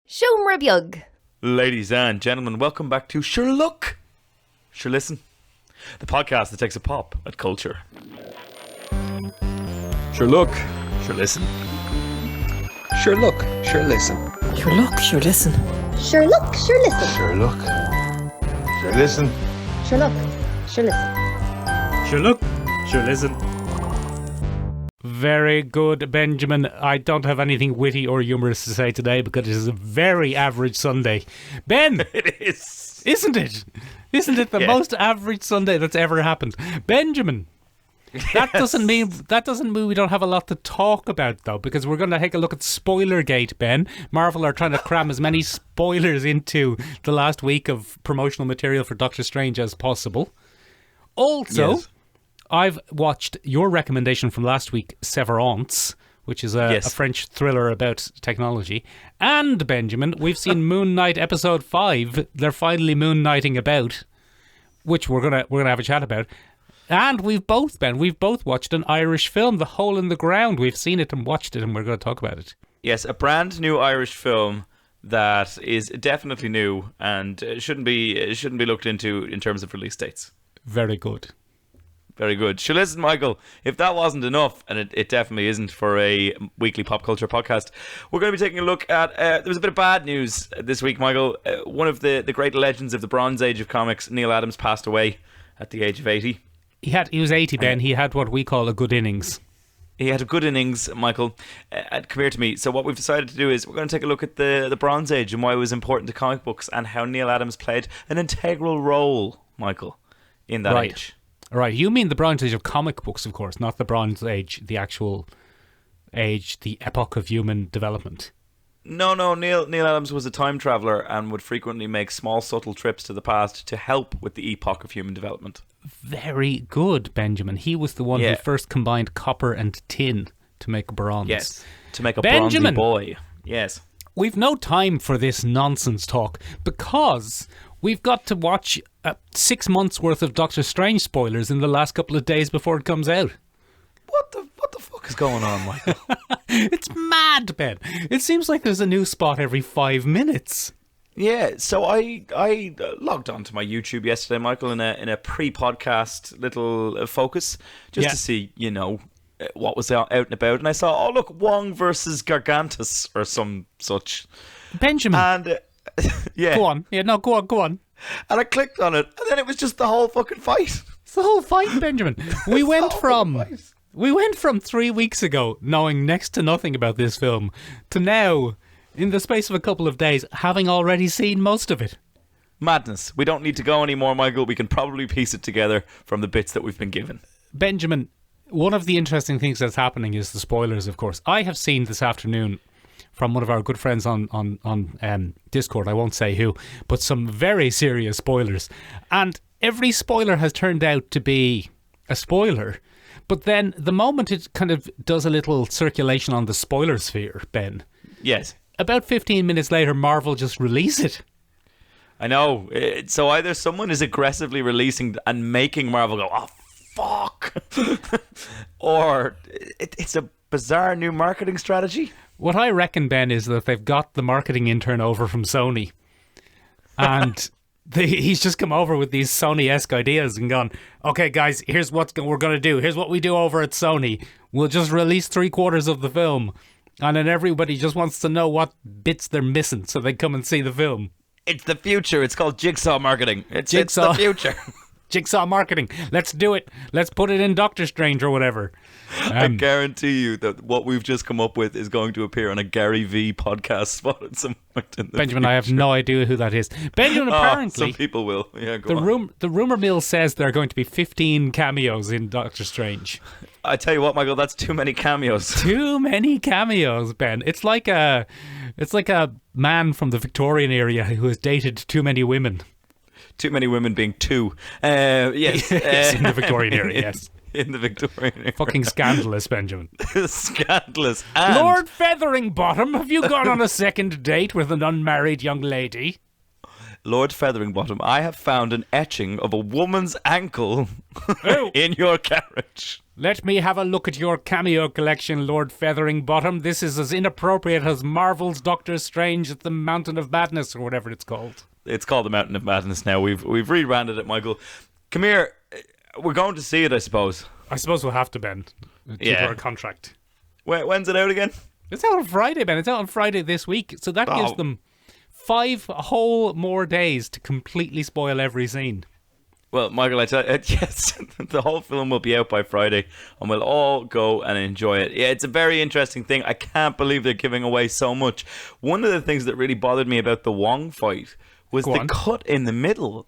Siomra Beag. Ladies and gentlemen, welcome back to Sure Look, Sure Listen, the podcast that takes a pop at culture. Sure Look, Sure Listen. Sure look, sure listen. Sure look, sure listen. Sure look, sure listen. Sure look, sure listen. Sure look, sure listen. Sure look, sure listen. Very good, Benjamin. I don't have anything witty or humorous to say today because it is a very average Sunday. Ben! It is. Isn't it? Isn't it the most average Sunday that's ever happened? Benjamin! That doesn't mean we don't have a lot to talk about, though, because we're going to take a look at Spoilergate, Ben. Marvel are trying to cram as many spoilers into the last week of promotional material for Doctor Strange as possible. Also, Yes. I've watched your recommendation from last week, Severance, which is a French thriller about technology. And, Benjamin, we've seen Moon Knight episode 5. They're finally Moon Knighting about, which we're gonna have a chat about. And we've both watched an Irish film, The Hole in the Ground. We've seen it and watched it, and we're going to talk about it. Yes, a brand new Irish film that is definitely new and shouldn't be looked into in terms of release dates. Very good. Very good. Sure, listen, Michael, if that wasn't enough, and it definitely isn't for a weekly pop culture podcast, we're going to be taking a look at, there was a bit of bad news this week, Michael. One of the great legends of the Bronze Age of comics, Neal Adams, passed away at the age of 80. He was 80, Ben. He had what we call a good innings. He had a good innings, Michael. Come here to me. So what we've decided to do is we're going to take a look at the Bronze Age and why it was important to comic books and how Neal Adams played an integral role, Michael, in that age. Right, you mean the Bronze Age of comic books, of course, not the Bronze Age, the actual age, the epoch of human development. No, Neal Adams was a time traveller and would frequently make small, subtle trips to the past to help with the epoch of human development. Very good, Benjamin. He was the one who first combined copper and tin to make bronze. Yes, to make a Benjamin, bronzy boy. Yes. We've no time for this nonsense talk because we've got to watch 6 months worth of Doctor Strange spoilers in the last couple of days before it comes out. What the fuck is going on, Michael? It's mad, Ben. It seems like there's a new spot every 5 minutes. Yeah, so I logged on to my YouTube yesterday, Michael, in a pre-podcast little focus just to see, what was out and about, and I saw, look, Wong versus Gargantus or some such. Benjamin. And Go on. Yeah, no, go on. And I clicked on it, and then it was just the whole fucking fight. It's the whole fight, Benjamin. We went from 3 weeks ago knowing next to nothing about this film to now, in the space of a couple of days, having already seen most of it. Madness. We don't need to go anymore, Michael. We can probably piece it together from the bits that we've been given. Benjamin, one of the interesting things that's happening is the spoilers, of course. I have seen this afternoon from one of our good friends on Discord, I won't say who, but some very serious spoilers. And every spoiler has turned out to be a spoiler. But then the moment it kind of does a little circulation on the spoiler sphere, Ben. Yes. About 15 minutes later, Marvel just release it. I know. So either someone is aggressively releasing and making Marvel go, oh, fuck. Or it's a bizarre new marketing strategy. What I reckon, Ben, is that they've got the marketing intern over from Sony. And he's just come over with these Sony-esque ideas and gone, okay, guys, here's what we're going to do. Here's what we do over at Sony. We'll just release 3/4 of the film. And then everybody just wants to know what bits they're missing so they come and see the film. It's the future. It's called jigsaw marketing. It's Jigsaw. the future. Jigsaw marketing. Let's do it. Let's put it in Doctor Strange or whatever. I guarantee you that what we've just come up with is going to appear on a Gary V podcast spot at some point in the Benjamin, future. I have no idea who that is. Benjamin, apparently... some people will. Yeah, go on. The rumour mill says there are going to be 15 cameos in Doctor Strange. I tell you what, Michael, that's too many cameos. Too many cameos, Ben. It's like a man from the Victorian era who has dated too many women. Too many women being two. Yes. Yes, in the Victorian era, yes. In the Victorian era. Fucking scandalous, Benjamin. Scandalous. And Lord Featheringbottom, have you gone on a second date with an unmarried young lady? Lord Featheringbottom, I have found an etching of a woman's ankle in your carriage. Let me have a look at your cameo collection, Lord Featheringbottom. This is as inappropriate as Marvel's Doctor Strange at the Mountain of Madness, or whatever it's called. It's called the Mountain of Madness now. We've rebranded it, Michael. Come here. We're going to see it, I suppose. I suppose we'll have to, Ben, due to our contract. When's it out again? It's out on Friday, Ben. It's out on Friday this week. So that gives them 5 whole more days to completely spoil every scene. Well, Michael, I tell you, yes, the whole film will be out by Friday and we'll all go and enjoy it. Yeah, it's a very interesting thing. I can't believe they're giving away so much. One of the things that really bothered me about the Wong fight was the cut in the middle.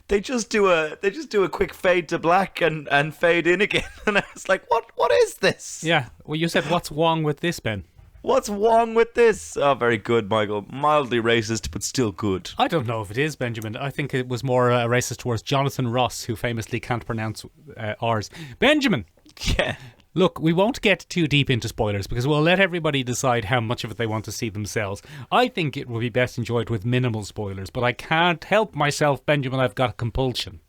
They just do a quick fade to black and fade in again. And I was like, what is this? Yeah. Well, you said, what's wrong with this, Ben? What's wrong with this? Oh, very good, Michael. Mildly racist, but still good. I don't know if it is, Benjamin. I think it was more racist towards Jonathan Ross, who famously can't pronounce R's. Benjamin! Yeah. Look, we won't get too deep into spoilers because we'll let everybody decide how much of it they want to see themselves. I think it will be best enjoyed with minimal spoilers, but I can't help myself, Benjamin. I've got a compulsion.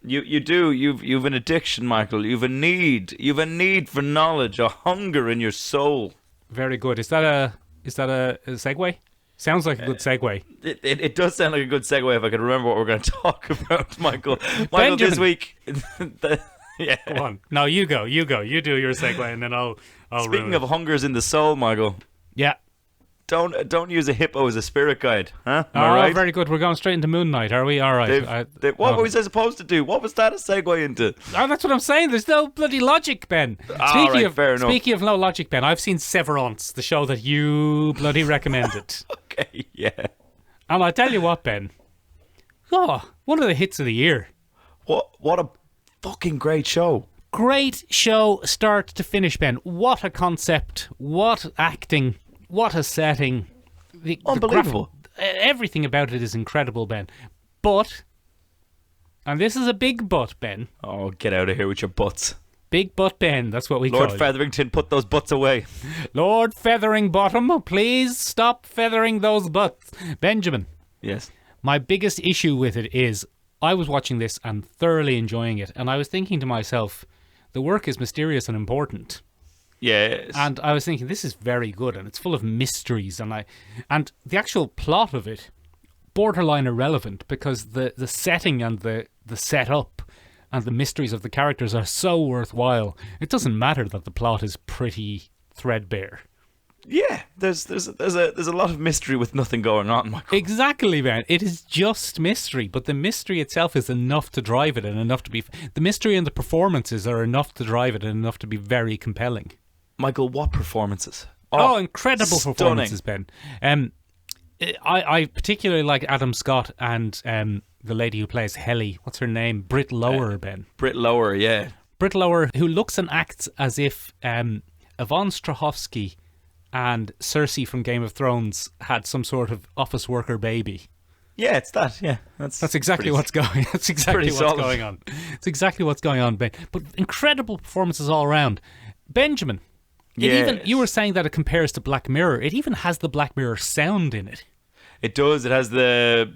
You do. You've an addiction, Michael. You've a need. You've a need for knowledge, a hunger in your soul. Very good. Is that a segue? Sounds like a good segue. It does sound like a good segue if I could remember what we're going to talk about, Michael. Michael, Benjamin. this week... Yeah. Go on. No, you go. You do your segue, and then I'll Speaking of hungers in the soul, Michael. Yeah. Don't use a hippo as a spirit guide, huh? Am I right? Very good. We're going straight into Moon Knight, are we? All right. What was I supposed to do? What was that a segue into? Oh, that's what I'm saying. There's no bloody logic, Ben. Fair enough. Speaking of no logic, Ben, I've seen Severance, the show that you bloody recommended. Okay, yeah. And I tell you what, Ben. Oh, one of the hits of the year. What a fucking great show. Great show, start to finish, Ben. What a concept. What acting. What a setting. Unbelievable. Everything about it is incredible, Ben. But, and this is a big but, Ben. Oh, get out of here with your butts. Big butt Ben, that's what we call it. Lord Featherington, put those butts away. Lord Featheringbottom, please stop feathering those butts. Benjamin. Yes. My biggest issue with it is I was watching this and thoroughly enjoying it, and I was thinking to myself, the work is mysterious and important. Yes. And I was thinking, this is very good, and it's full of mysteries, and the actual plot of it, borderline irrelevant, because the setting and the setup and the mysteries of the characters are so worthwhile. It doesn't matter that the plot is pretty threadbare. Yeah, there's a lot of mystery with nothing going on, Michael. Exactly, man. It is just mystery, but the mystery itself is enough to drive it, and enough to be... The mystery and the performances are enough to drive it, and enough to be very compelling. Michael, what performances? Oh, incredible stunning. Performances, Ben. I particularly like Adam Scott and the lady who plays Helly. What's her name? Britt Lower, Ben. Britt Lower, yeah. Britt Lower, who looks and acts as if Yvonne Strahovski and Cersei from Game of Thrones had some sort of office worker baby. Yeah, it's that. Yeah, that's exactly what's going. That's exactly what's going on. It's exactly what's going on, Ben. But incredible performances all around. Benjamin. You were saying that it compares to Black Mirror. It even has the Black Mirror sound in it. It does. It has the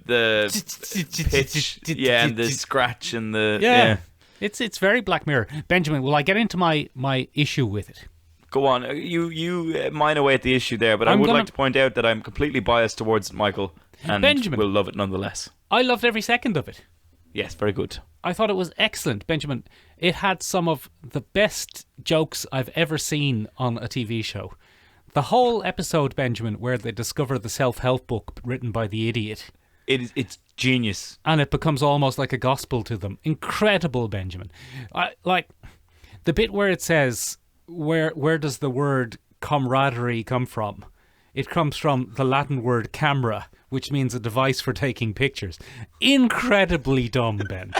pitch, yeah, and the scratch and the yeah. It's very Black Mirror. Benjamin, will I get into my issue with it? Go on. You mine away at the issue there, but I would like to point out that I'm completely biased towards Michael, and Benjamin, will love it nonetheless. I loved every second of it. Yes, very good. I thought it was excellent, Benjamin. It had some of the best jokes I've ever seen on a TV show. The whole episode, Benjamin, where they discover the self-help book written by the idiot. It's genius. And it becomes almost like a gospel to them. Incredible, Benjamin. Like the bit where it says, where does the word camaraderie come from? It comes from the Latin word camera, which means a device for taking pictures. Incredibly dumb, Ben.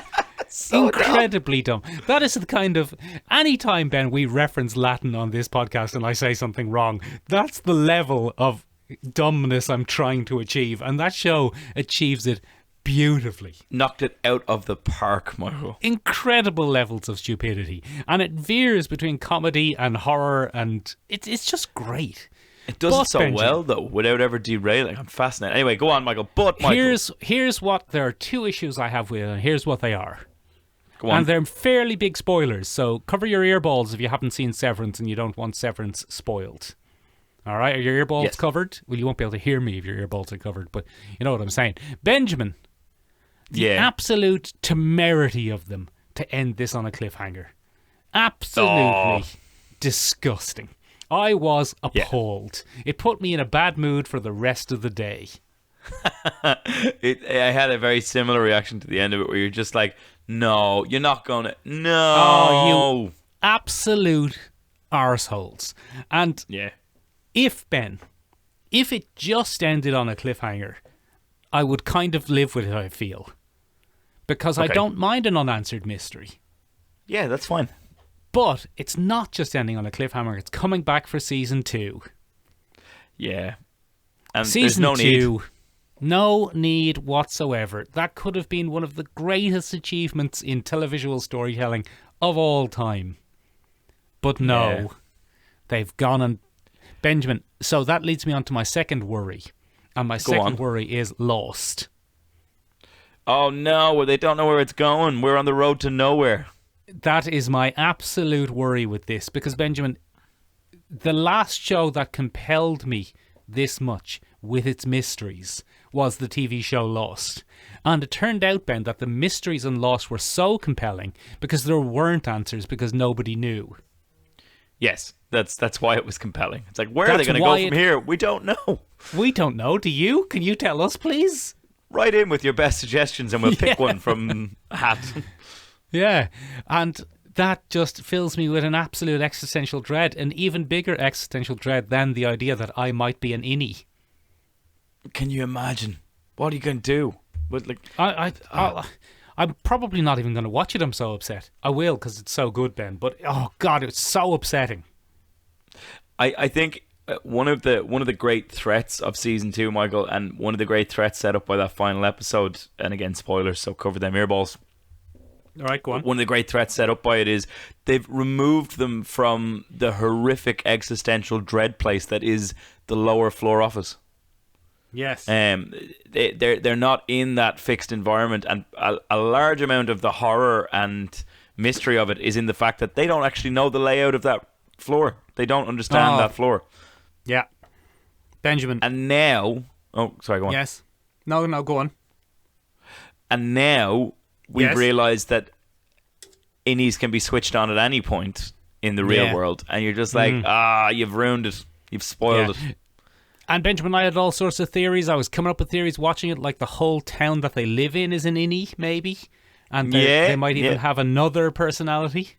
So incredibly dumb. That is the kind of... Anytime, Ben, we reference Latin on this podcast and I say something wrong, that's the level of dumbness I'm trying to achieve. And that show achieves it beautifully. Knocked it out of the park, Michael. Incredible levels of stupidity. And it veers between comedy and horror, and it's just great. It does it so Benjamin, well, though, without ever derailing. I'm fascinated. Anyway, go on, Michael. But, Michael. Here's what, there are two issues I have with it, and here's what they are. Go on. And they're fairly big spoilers, so cover your earballs if you haven't seen Severance and you don't want Severance spoiled. All right, are your earballs covered? Well, you won't be able to hear me if your earballs are covered, but you know what I'm saying. Benjamin, the absolute temerity of them to end this on a cliffhanger. Absolutely disgusting. I was appalled. It put me in a bad mood for the rest of the day. I had a very similar reaction to the end of it, where you're just like, no, you're not going to. No. Oh, you absolute arseholes. And if it just ended on a cliffhanger, I would kind of live with it, I feel. Because I don't mind an unanswered mystery. Yeah, that's fine. But it's not just ending on a cliffhanger, it's coming back for season 2. Yeah. And season there's no 2, need. no need whatsoever. That could have been one of the greatest achievements in televisual storytelling of all time. But no, they've gone and... Benjamin, so that leads me on to my second worry. And my second worry is Lost. Oh no, they don't know where it's going. We're on the road to nowhere. That is my absolute worry with this, because Benjamin, the last show that compelled me this much with its mysteries was the TV show Lost. And it turned out, Ben, that the mysteries in Lost were so compelling because there weren't answers, because nobody knew. Yes, that's why it was compelling. It's like, where are they going to go from here? We don't know. We don't know. Do you? Can you tell us, please? Write in with your best suggestions and we'll pick one from a hat. Yeah, and that just fills me with an absolute existential dread, an even bigger existential dread than the idea that I might be an innie. Can you imagine? What are you going to do? But like, I'm probably not even going to watch it. I'm so upset. I will, because it's so good, Ben. But oh god, it's so upsetting. I think one of the great threats of season 2, Michael, and one of the great threats set up by that final episode, and again, spoilers, so cover them earballs. All right, go on. One of the great threats set up by it is they've removed them from the horrific existential dread place that is the lower floor office. Yes. They're not in that fixed environment, and a large amount of the horror and mystery of it is in the fact that they don't actually know the layout of that floor. They don't understand that floor. Yeah. Benjamin. And now... Oh, sorry, go on. Yes. No, go on. And now we've realised that innies can be switched on at any point in the real world. And you're just like, you've ruined it. You've spoiled it. And Benjamin, I had all sorts of theories. I was coming up with theories watching it, like the whole town that they live in is an innie, maybe. And they might even have another personality.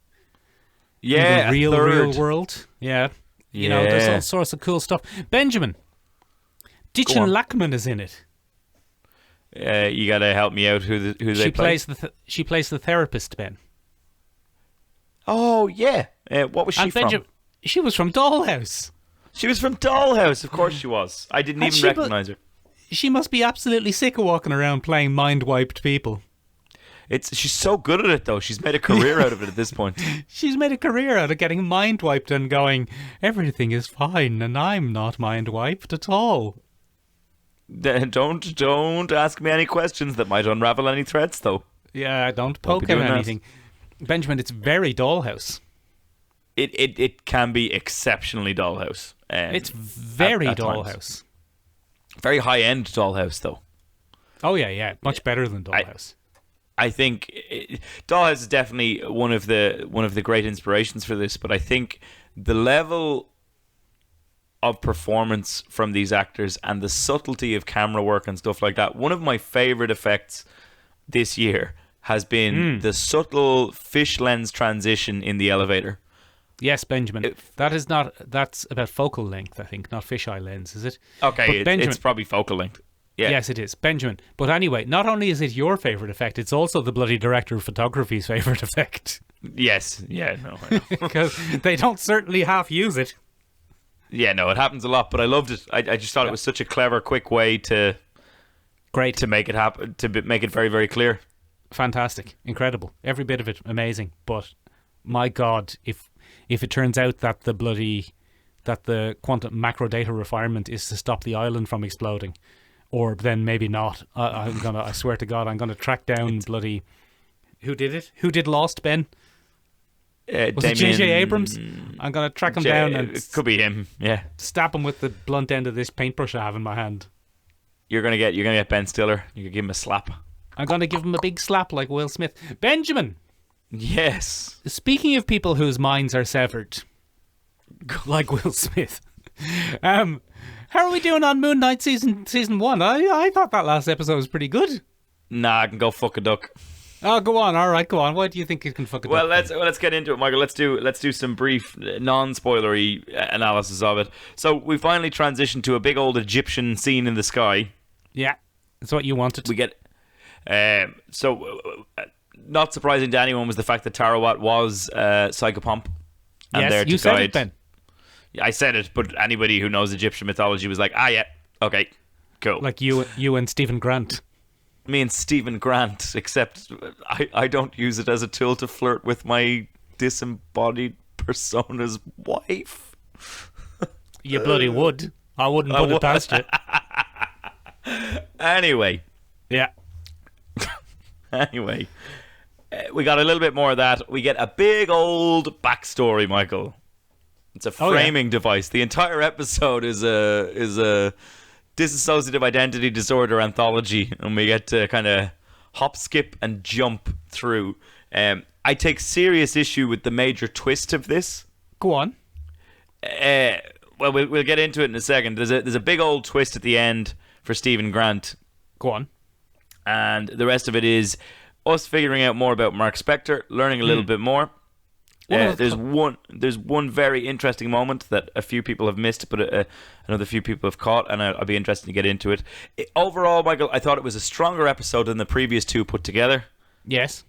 Yeah, in the real world. Yeah. You know, there's all sorts of cool stuff. Benjamin, Ditchin Lackman is in it. You got to help me out. Who they play? She plays the therapist, Ben. Oh yeah. What was she from? She was from Dollhouse. She was from Dollhouse. Of course she was. I didn't even recognise her. She must be absolutely sick of walking around playing mind-wiped people. She's so good at it, though. She's made a career out of it at this point. She's made a career out of getting mind-wiped and going, everything is fine and I'm not mind-wiped at all. Don't ask me any questions that might unravel any threats, though. Yeah, don't poke at anything. Benjamin, it's very Dollhouse. It can be exceptionally Dollhouse. It's very Dollhouse. Times. Very high-end Dollhouse, though. Oh, yeah. Much better than Dollhouse. I think Dollhouse is definitely one of the great inspirations for this, but I think the level of performance from these actors and the subtlety of camera work and stuff like that, one of my favourite effects this year has been the subtle fish lens transition in the elevator. Yes, Benjamin. That's about focal length, I think, not fisheye lens, is it? Okay, it's probably focal length. Yeah. Yes, it is. Benjamin. But anyway, not only is it your favourite effect, it's also the bloody director of photography's favourite effect. Yes. Yeah, no, I know. Because they don't certainly half use it. Yeah, no, it happens a lot, but I loved it. I just thought it was such a clever, quick way to make it happen, to make it very, very clear. Fantastic. Incredible. Every bit of it, amazing. But my God, if it turns out that the bloody that the quantum macro data requirement is to stop the island from exploding, or then maybe not. I swear to God, I'm gonna track down bloody. Who did it? Who did Lost, Ben? Was it J.J. Abrams? I'm gonna track him down and it could be him. Yeah, stab him with the blunt end of this paintbrush I have in my hand. You're gonna get Ben Stiller. You can give him a slap. I'm gonna give him a big slap like Will Smith. Benjamin. Yes. Speaking of people whose minds are severed, like Will Smith, how are we doing on Moon Knight season 1? I thought that last episode was pretty good. Nah, I can go fuck a duck. Oh, go on. All right, go on. Why do you think you can fuck a duck? Well, let's get into it, Michael. Let's do some brief, non-spoilery analysis of it. So we finally transitioned to a big old Egyptian scene in the sky. Yeah, that's what you wanted. We get not surprising to anyone was the fact that Tarawat was Psychopomp. And yes, there to you said guide. it, Ben. Yeah, I said it, but anybody who knows Egyptian mythology was like, yeah, okay, cool. Like you and Stephen Grant. Me and Stephen Grant, except I don't use it as a tool to flirt with my disembodied persona's wife. You bloody would. I wouldn't put it past you. Anyway. Yeah. Anyway. We got a little bit more of that. We get a big old backstory, Michael. It's a framing device. The entire episode is a dissociative identity disorder anthology, and we get to kind of hop, skip, and jump through. I take serious issue with the major twist of this. Go on. Well, we'll get into it in a second. There's a big old twist at the end for Stephen Grant. Go on. And the rest of it is us figuring out more about Mark Spector, learning a little bit more. There's one very interesting moment that a few people have missed, but another few people have caught, and I'll be interested to get into it. Overall, Michael, I thought it was a stronger episode than the previous two put together. Yes.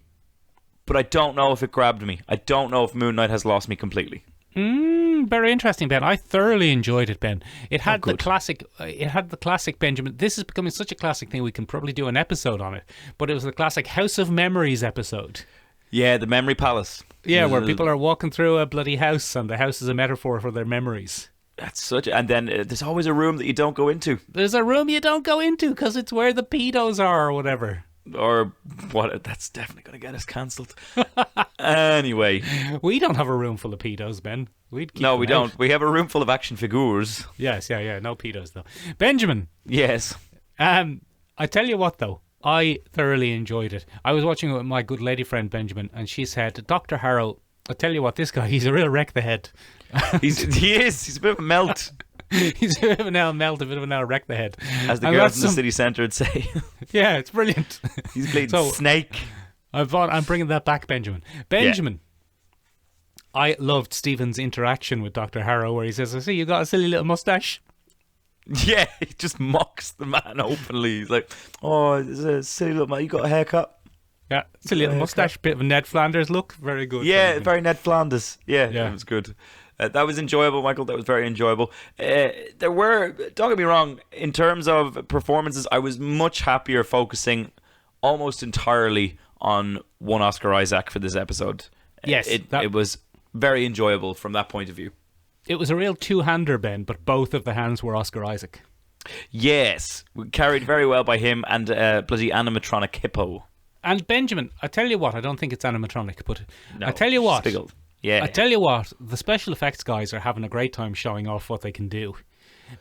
But I don't know if it grabbed me. I don't know if Moon Knight has lost me completely. Very interesting, Ben. I thoroughly enjoyed it, Ben. It had the classic. It had the classic Benjamin. This is becoming such a classic thing. We can probably do an episode on it. But it was the classic House of Memories episode. Yeah, the Memory Palace. Yeah, where people are walking through a bloody house, and the house is a metaphor for their memories. That's and then there's always a room that you don't go into. There's a room you don't go into because it's where the pedos are, or whatever. Or what? That's definitely going to get us cancelled. Anyway, we don't have a room full of pedos, Ben. No, we don't. We have a room full of action figures. Yes, yeah. No pedos though. Benjamin. Yes. I tell you what though. I thoroughly enjoyed it. I was watching it with my good lady friend Benjamin, and she said, Dr. Harrow, I tell you what, this guy, he's a real wreck the head. He is. He's a bit of a melt. He's a bit of an owl melt, a bit of an owl wreck the head. As the girls in the city centre would say. Yeah, it's brilliant. He's played Snake. I'm bringing that back, Benjamin. Benjamin. Yeah. I loved Stephen's interaction with Dr. Harrow, where he says, I see you got a silly little mustache. Yeah, he just mocks the man openly. He's like, oh, it's a silly little man. You got a haircut? Yeah, silly little mustache. Bit of a Ned Flanders look. Very good. Yeah, very Ned Flanders. Yeah, that was good. That was enjoyable, Michael. That was very enjoyable. There were, don't get me wrong, in terms of performances, I was much happier focusing almost entirely on one Oscar Isaac for this episode. Yes. It was very enjoyable from that point of view. It was a real two-hander, Ben, but both of the hands were Oscar Isaac. Yes, carried very well by him and bloody animatronic hippo. And Benjamin, I tell you what, I don't think it's animatronic, but no, I tell you what, yeah. I tell you what, the special effects guys are having a great time showing off what they can do,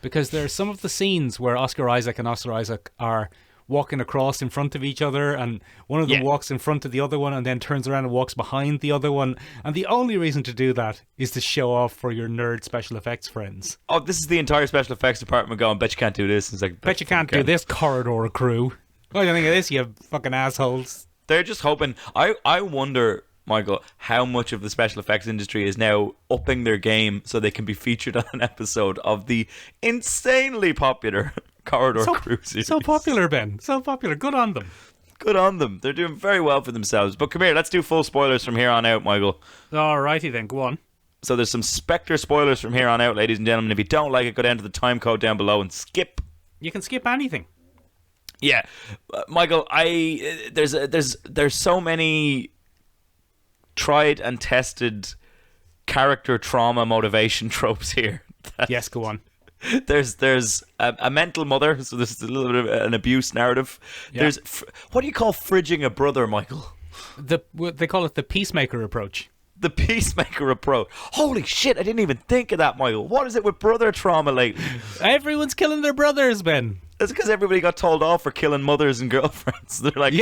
because there are some of the scenes where Oscar Isaac and Oscar Isaac are walking across in front of each other, and one of them walks in front of the other one and then turns around and walks behind the other one, and the only reason to do that is to show off for your nerd special effects friends. Oh, this is the entire special effects department going, bet you can't do this. It's like, bet you can't do this, corridor crew. What do you think of this, you fucking assholes? They're just hoping. I wonder, Michael, how much of the special effects industry is now upping their game so they can be featured on an episode of the insanely popular Corridor Crew series. So popular, Ben. So popular. Good on them. Good on them. They're doing very well for themselves. But come here, let's do full spoilers from here on out, Michael. Alrighty then, go on. So there's some Spectre spoilers from here on out, ladies and gentlemen. If you don't like it, go down to the time code down below and skip. You can skip anything. Yeah, Michael. There's so many tried and tested character trauma motivation tropes here Yes, go on. There's a mental mother, so there's a little bit of an abuse narrative. Yeah. There's what do you call fridging a brother, Michael? They call it the peacemaker approach. The peacemaker approach. Holy shit, I didn't even think of that, Michael. What is it with brother trauma lately? Everyone's killing their brothers, Ben. It's because everybody got told off for killing mothers and girlfriends. They're like,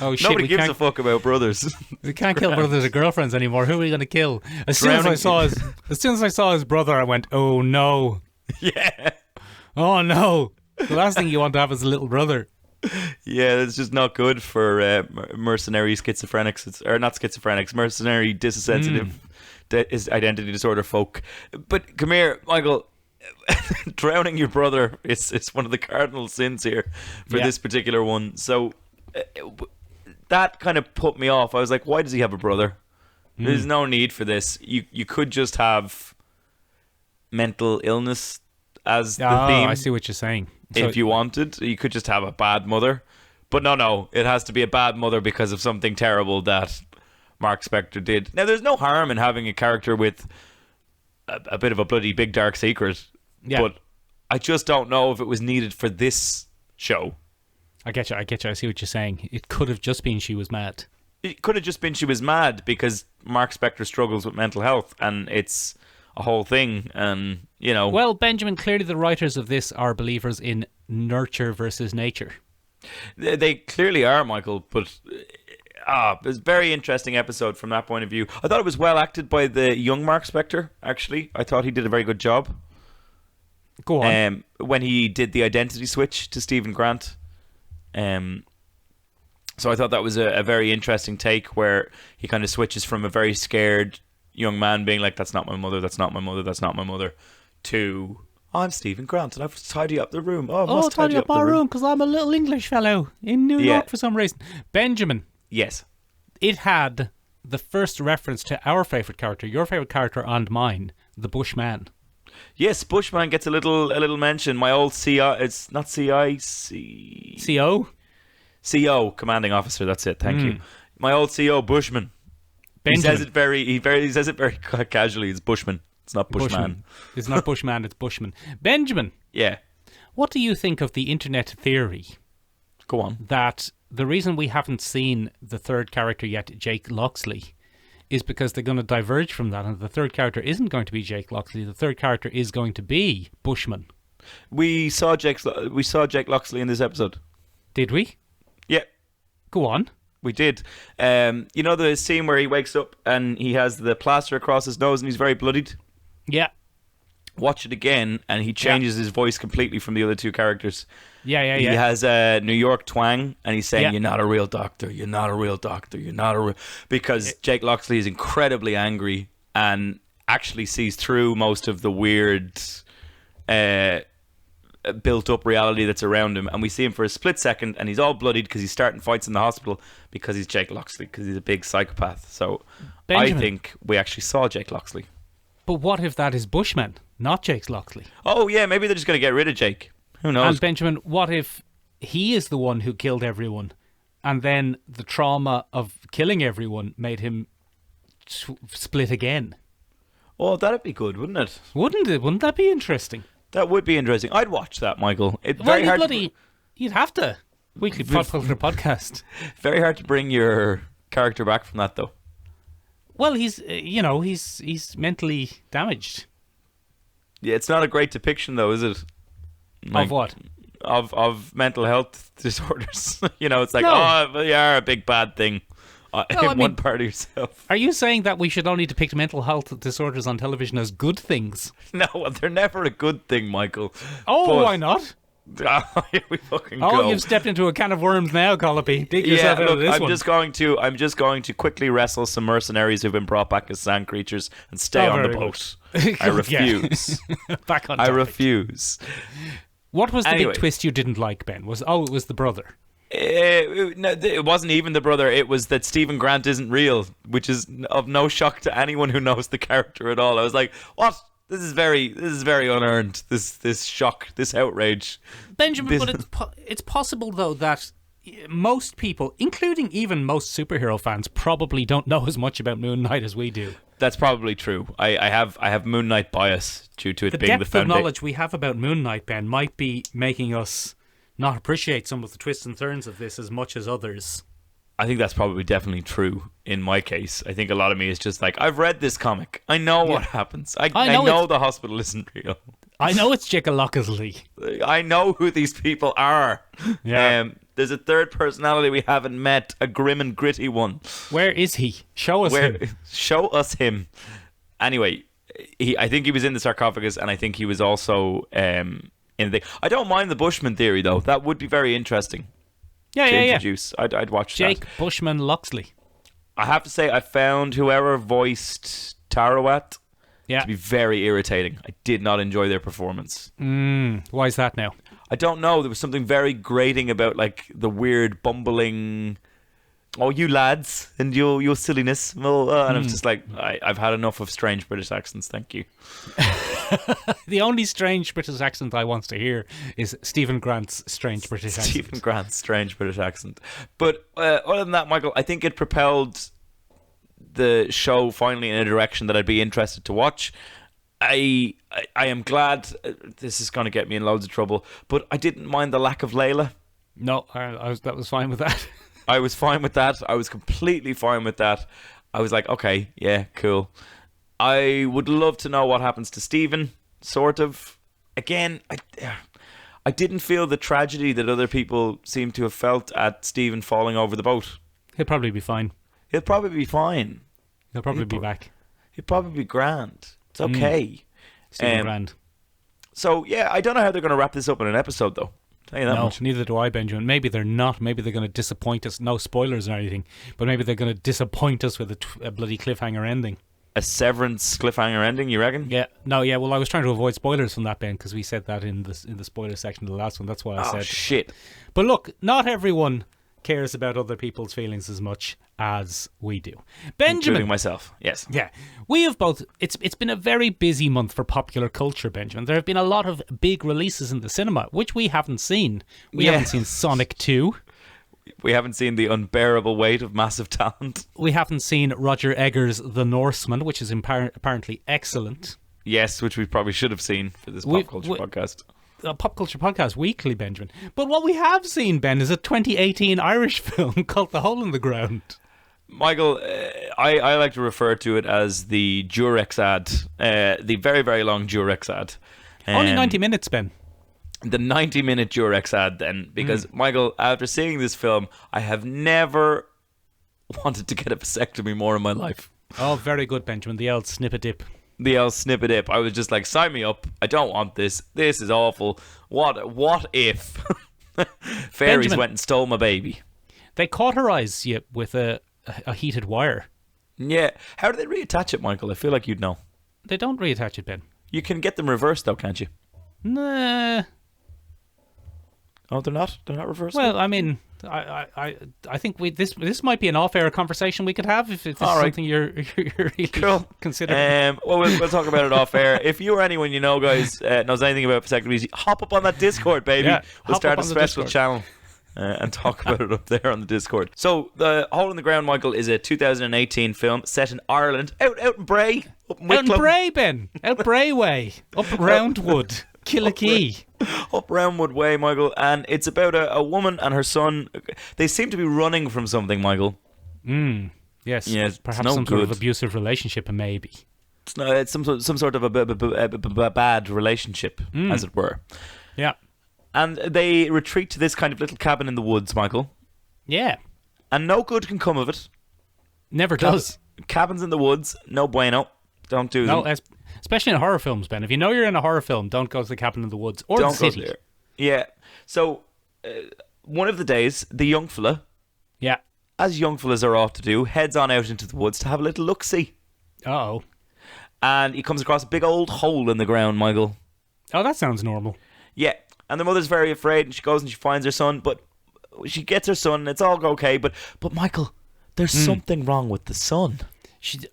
oh shit, nobody gives a fuck about brothers. We can't kill brothers or girlfriends anymore. Who are we going to kill? As soon as I saw his brother, I went, oh no. Yeah. Oh no. The last thing you want to have is a little brother. Yeah, it's just not good for mercenary schizophrenics, or not schizophrenics, mercenary dissensitive identity disorder folk. But come here, Michael. Drowning your brother is one of the cardinal sins here for this particular one. So that kind of put me off. I was like, why does he have a brother? There's no need for this. You could just have mental illness as the theme. I see what you're saying. If you wanted, you could just have a bad mother. But no, it has to be a bad mother because of something terrible that Mark Spector did. Now, there's no harm in having a character with a bit of a bloody big dark secret. Yeah. But I just don't know if it was needed for this show. I get you. I see what you're saying. It could have just been she was mad. It could have just been she was mad because Mark Spector struggles with mental health and it's a whole thing, and Well, Benjamin, clearly the writers of this are believers in nurture versus nature. They clearly are, Michael, but it was a very interesting episode from that point of view. I thought it was well acted by the young Mark Spector, actually. I thought he did a very good job. Go on. When he did the identity switch to Stephen Grant. So I thought that was a very interesting take where he kind of switches from a very scared young man being like, that's not my mother, that's not my mother, that's not my mother, to, I'm Stephen Grant and I've tidy up the room. I must tidy up my room because I'm a little English fellow in New York for some reason. Benjamin. Yes. It had the first reference to our favourite character, your favourite character and mine, the Bushman. Yes, Bushman gets a little mention. My old CI, it's not CI, CO? CO, commanding officer, that's it, thank you. My old CO, Bushman. Benjamin. He says it very casually. It's Bushman. It's not Bushman. It's not Bushman, it's Bushman. Benjamin. Yeah. What do you think of the internet theory? Go on. That the reason we haven't seen the third character yet, Jake Loxley, is because they're going to diverge from that, and the third character isn't going to be Jake Loxley. The third character is going to be Bushman. We saw Jake Loxley in this episode. Did we? Yeah. Go on. We did. You know the scene where he wakes up and he has the plaster across his nose and he's very bloodied? Yeah. Watch it again and he changes his voice completely from the other two characters. Yeah. He has a New York twang and he's saying, you're not a real doctor, you're not a real doctor, you're not a real... Because Jake Loxley is incredibly angry and actually sees through most of the weird... built up reality that's around him, and we see him for a split second and he's all bloodied because he's starting fights in the hospital because he's Jake Loxley, because he's a big psychopath. So Benjamin, I think we actually saw Jake Loxley. But what if that is Bushman, not Jake Loxley? Oh yeah, maybe they're just going to get rid of Jake. Who knows? And Benjamin, what if he is the one who killed everyone and then the trauma of killing everyone made him split again? Oh, that'd be good, wouldn't it? Wouldn't it? Wouldn't that be interesting? That would be interesting. I'd watch that, Michael. You'd have to. Weekly Pop Culture Podcast. Very hard to bring your character back from that, though. Well, he's mentally damaged. Yeah, it's not a great depiction, though, is it? Of what? Of mental health disorders. It's like, you are a big bad thing. One part of yourself. Are you saying that we should only depict mental health disorders on television as good things? No, they're never a good thing, Michael. Oh, why not? Here we fucking go. Oh, you've stepped into a can of worms now, Colopy. Dig yourself out of this one. I'm just going to quickly wrestle some mercenaries who've been brought back as sand creatures and stay on the boat. I refuse. Back on topic. I refuse. What was the big twist you didn't like, Ben? It was the brother. It wasn't even the brother. It was that Stephen Grant isn't real, which is of no shock to anyone who knows the character at all. I was like, "What? This is very unearned. This shock, this outrage." Benjamin, but it's possible though that most people, including even most superhero fans, probably don't know as much about Moon Knight as we do. That's probably true. I have Moon Knight bias due to it The being the depth of foundation. knowledge we have about Moon Knight, Ben, might be making us not appreciate some of the twists and turns of this as much as others. I think that's probably definitely true in my case. I think a lot of me is just like, I've read this comic. I know what happens. I know the hospital isn't real. I know it's Chickalockasley. I know who these people are. Yeah. There's a third personality we haven't met, a grim and gritty one. Where is he? Show us him. Show us him. Anyway, I think he was in the sarcophagus, and I think he was also in the... I don't mind the Bushman theory, though. That would be very interesting. Yeah. Introduce. I'd watch Jake that. Bushman Loxley. I have to say, I found whoever voiced Tarawat to be very irritating. I did not enjoy their performance. Why is that now? I don't know. There was something very grating about like the weird bumbling, oh, you lads and your silliness. Well, and I was just like, I've had enough of strange British accents. Thank you. The only strange British accent I want to hear is Stephen Grant's strange British accent. Stephen Grant's strange British accent. But other than that, Michael, I think it propelled the show finally in a direction that I'd be interested to watch. I am glad. This is going to get me in loads of trouble, but I didn't mind the lack of Layla. No, that was fine with that. I was fine with that. I was completely fine with that. I was like, okay, yeah, cool. I would love to know what happens to Stephen, sort of. Again, I didn't feel the tragedy that other people seem to have felt at Stephen falling over the boat. He'll probably be fine. He'll probably be fine. He'll probably be back. He'll probably be grand. It's okay. Stephen Grant. So, yeah, I don't know how they're going to wrap this up in an episode, though. Tell you that much. Neither do I, Benjamin. Maybe they're not. Maybe they're going to disappoint us. No spoilers or anything. But maybe they're going to disappoint us with a bloody cliffhanger ending. A Severance cliffhanger ending, you reckon? Yeah. No, yeah. Well, I was trying to avoid spoilers from that, Ben, because we said that in the spoiler section of the last one. That's why I said. Oh, shit. But look, not everyone cares about other people's feelings as much as we do. Benjamin. Including myself, yes. Yeah. We have both... It's been a very busy month for popular culture, Benjamin. There have been a lot of big releases in the cinema, which we haven't seen. We haven't seen Sonic 2. We haven't seen the unbearable weight of massive talent. We haven't seen Roger Eggers' The Norseman, which is apparently excellent. Yes, which we probably should have seen for this pop culture podcast. A pop culture podcast weekly, Benjamin. But what we have seen, Ben, is a 2018 Irish film called The Hole in the Ground. Michael, I like to refer to it as the Durex ad, the very, very long Durex ad. Only 90 minutes, Ben. The 90-minute Durex ad, then, because, Michael, after seeing this film, I have never wanted to get a vasectomy more in my life. Oh, very good, Benjamin. The old snip-a-dip. The old snip-a-dip. I was just like, sign me up. I don't want this. This is awful. What if fairies Benjamin, went and stole my baby? They cauterize you with a heated wire. Yeah. How do they reattach it, Michael? I feel like you'd know. They don't reattach it, Ben. You can get them reversed, though, can't you? Nah. Oh, they're not? They're not reversed? Well, I mean, I think this might be an off-air conversation we could have if this is something you're really considering. Well, we'll talk about it off air. If you or anyone you know, guys, knows anything about vasectomies, hop up on that Discord, baby. Yeah, we'll start a special channel and talk about it up there on the Discord. So, The Hole in the Ground, Michael, is a 2018 film set in Ireland, out in Bray, up in Wicklow. Out in Bray, Ben. Out Bray way. Up Roundwood. Killikee. Up Roundwood Way, Michael, and it's about a woman and her son. They seem to be running from something, Michael. Yes. Yeah, perhaps some sort of abusive relationship, maybe. It's some sort of a bad relationship, as it were. Yeah. And they retreat to this kind of little cabin in the woods, Michael. Yeah. And no good can come of it. Never does. Cabins in the woods, no bueno. Don't do them. No, especially in horror films, Ben. If you know you're in a horror film, don't go to the cabin in the woods or don't the city. Go there. Yeah. So, one of the days, the young fella, as young fellas are ought to do, heads on out into the woods to have a little look-see. Uh-oh. And he comes across a big old hole in the ground, Michael. Oh, that sounds normal. Yeah. And the mother's very afraid, and she goes and she finds her son, but she gets her son, and it's all okay. But Michael, there's something wrong with the son.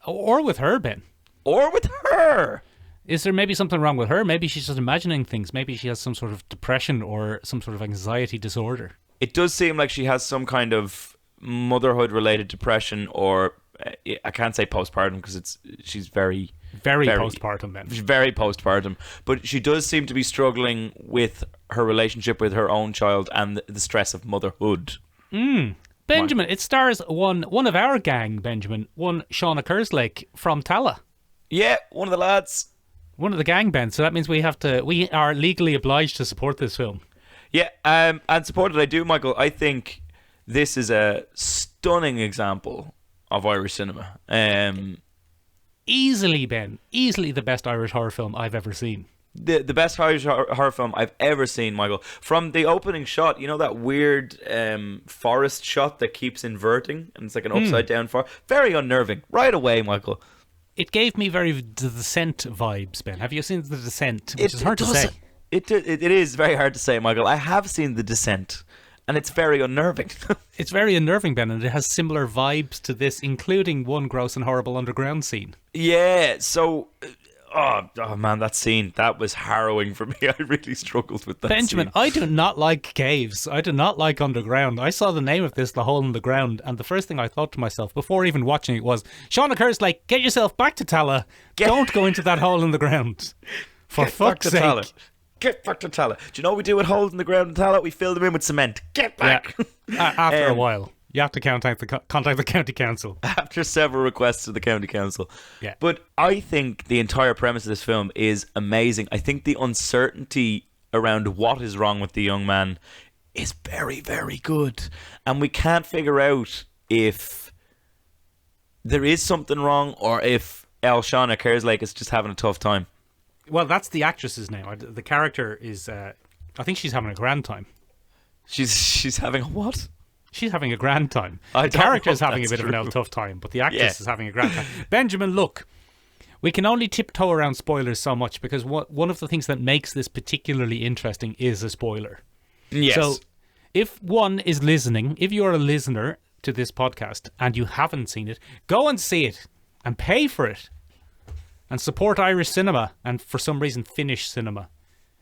Or with her, Ben. Or with her. Is there maybe something wrong with her? Maybe she's just imagining things. Maybe she has some sort of depression or some sort of anxiety disorder. It does seem like she has some kind of motherhood-related depression or I can't say postpartum because she's very postpartum then. She's very postpartum, but she does seem to be struggling with her relationship with her own child and the stress of motherhood. Benjamin, it stars one of our gang, Benjamin, one Shauna Kerslake from Tala. Yeah, one of the lads. One of the gang, Ben. So that means we are legally obliged to support this film. Yeah, and support it I do, Michael. I think this is a stunning example of Irish cinema. Easily, Ben. Easily the best Irish horror film I've ever seen. The best Irish horror film I've ever seen, Michael. From the opening shot, you know that weird forest shot that keeps inverting, and it's like an upside down forest. Very unnerving. Right away, Michael. It gave me very The Descent vibes, Ben. Have you seen The Descent? Which is hard to say. It is very hard to say, Michael. I have seen The Descent, and it's very unnerving. It's very unnerving, Ben, and it has similar vibes to this, including one gross and horrible underground scene. Yeah, so... Oh man, that scene, that was harrowing for me. I really struggled with that Benjamin, scene. I do not like caves. I do not like underground. I saw the name of this, The Hole in the Ground, and the first thing I thought to myself before even watching it was, Shauna Kerslake, get yourself back to Tala. Don't go into that hole in the ground. For fuck's sake. Tala. Get back to Tala. Do you know what we do with holes in the ground in Tala? We fill them in with cement. Get back. Yeah. After a while. You have to contact the county council. After several requests to the county council. Yeah. But I think the entire premise of this film is amazing. I think the uncertainty around what is wrong with the young man is very, very good. And we can't figure out if there is something wrong or if Shauna Kerslake is just having a tough time. Well, that's the actress's name. The character is... I think she's having a grand time. She's having a what? She's having a grand time. The character is having a bit of a tough time, but the actress is having a grand time. Benjamin, look, we can only tiptoe around spoilers so much because one of the things that makes this particularly interesting is a spoiler. Yes. So if one is listening, if you're a listener to this podcast and you haven't seen it, go and see it and pay for it and support Irish cinema and for some reason Finnish cinema.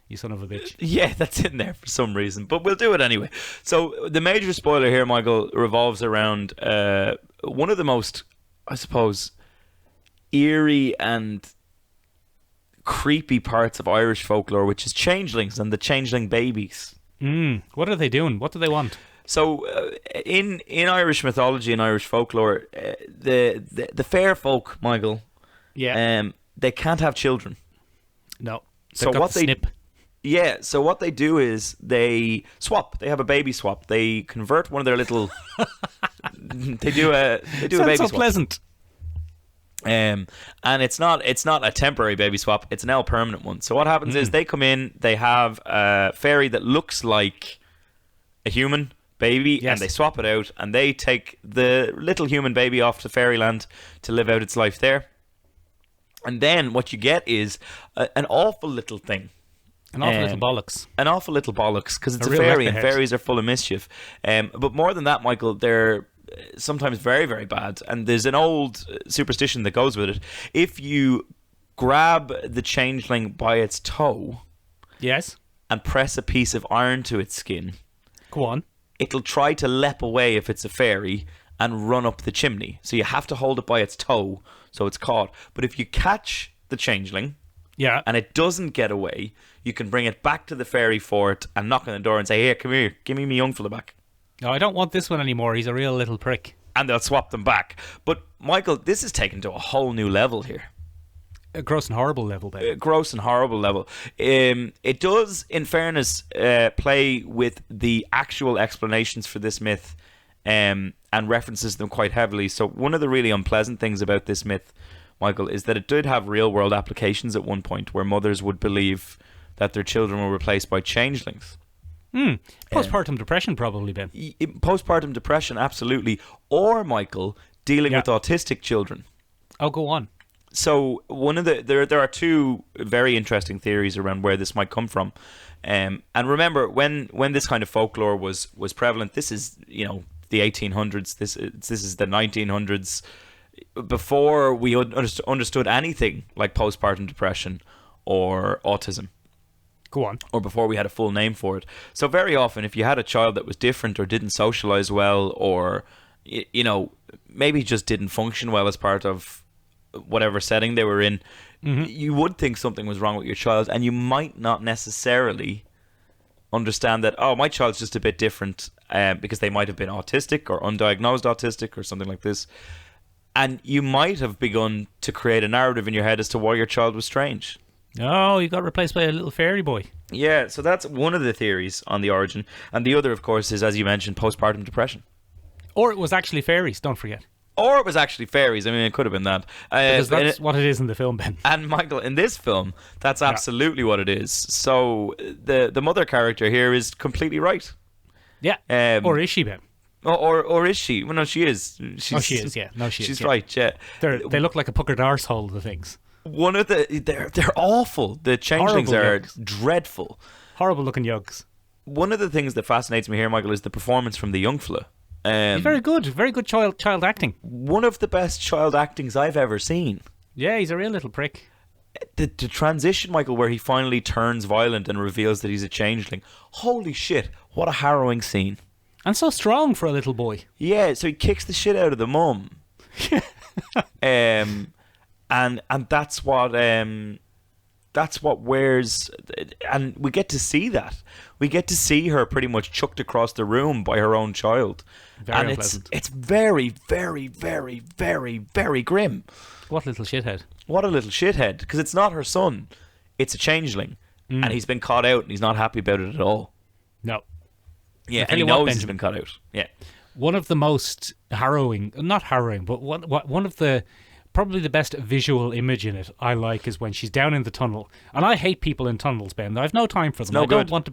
You son of a bitch. Yeah, that's in there for some reason, but we'll do it anyway. So the major spoiler here, Michael, revolves around one of the most, I suppose, eerie and creepy parts of Irish folklore, which is changelings and the changeling babies. What are they doing? What do they want? So in Irish mythology and Irish folklore, the fair folk, Michael, they can't have children. No. So what so what they do is they swap. They have a baby swap. They convert one of their little. they do a baby so swap. Pleasant. And it's not a temporary baby swap. It's an permanent one. So what happens is they come in. They have a fairy that looks like a human baby, and they swap it out, and they take the little human baby off to fairyland to live out its life there. And then what you get is an awful little thing. An awful little bollocks. An awful little bollocks, because it's a fairy, and fairies are full of mischief. But more than that, Michael, they're sometimes very, very bad. And there's an old superstition that goes with it. If you grab the changeling by its toe... Yes. ...and press a piece of iron to its skin... Go on. It'll try to leap away if it's a fairy and run up the chimney. So you have to hold it by its toe so it's caught. But if you catch the changeling... Yeah. And it doesn't get away, you can bring it back to the fairy fort and knock on the door and say, "Here, come here, give me my young fella back." No, I don't want this one anymore. He's a real little prick. And they'll swap them back. But, Michael, this is taken to a whole new level here. A gross and horrible level, then. Gross and horrible level. It does, in fairness, play with the actual explanations for this myth and references them quite heavily. So one of the really unpleasant things about this myth, Michael, is that it did have real-world applications at one point where mothers would believe that their children were replaced by changelings. Postpartum depression, probably, Ben. Postpartum depression, absolutely. Or, Michael, dealing with autistic children. Oh, go on. So one of there are two very interesting theories around where this might come from. And remember, when this kind of folklore was prevalent, this is the 1800s. This is the 1900s. Before we understood anything like postpartum depression or autism. Go on. Or before we had a full name for it. So very often, if you had a child that was different or didn't socialize well or, you know, maybe just didn't function well as part of whatever setting they were in, you would think something was wrong with your child, and you might not necessarily understand that, oh, my child's just a bit different, because they might have been autistic or undiagnosed autistic or something like this. And you might have begun to create a narrative in your head as to why your child was strange. Oh, you got replaced by a little fairy boy. Yeah, so that's one of the theories on the origin. And the other, of course, is, as you mentioned, postpartum depression. Or it was actually fairies, don't forget. Or it was actually fairies. I mean, it could have been that. Because that's what it is in the film, Ben. And Michael, in this film, that's absolutely what it is. So the mother character here is completely right. Yeah. Or is she, Ben? Or is she? Well, no, she is. She is, yeah. No, she is. She's right, yeah. They look like a puckered arsehole, the things. One of they're awful. The changelings are dreadful. Horrible looking yugs. One of the things that fascinates me here, Michael, is the performance from the young fella. He's very good child acting. One of the best child actings I've ever seen. Yeah, he's a real little prick. The transition, Michael, where he finally turns violent and reveals that he's a changeling. Holy shit, what a harrowing scene. And so strong for a little boy. Yeah, so he kicks the shit out of the mum. And that's what wears, and we get to see that. We get to see her pretty much chucked across the room by her own child. Very unpleasant. It's very, very, very, very, very grim. What a little shithead. What a little shithead, because it's not her son. It's a changeling. And he's been caught out and he's not happy about it at all. No. Yeah, and he knows he's been cut out. Yeah. One of the most harrowing, not harrowing, but one of the, probably the best visual image in it I like is when she's down in the tunnel. And I hate people in tunnels, Ben. I have no time for them. I don't want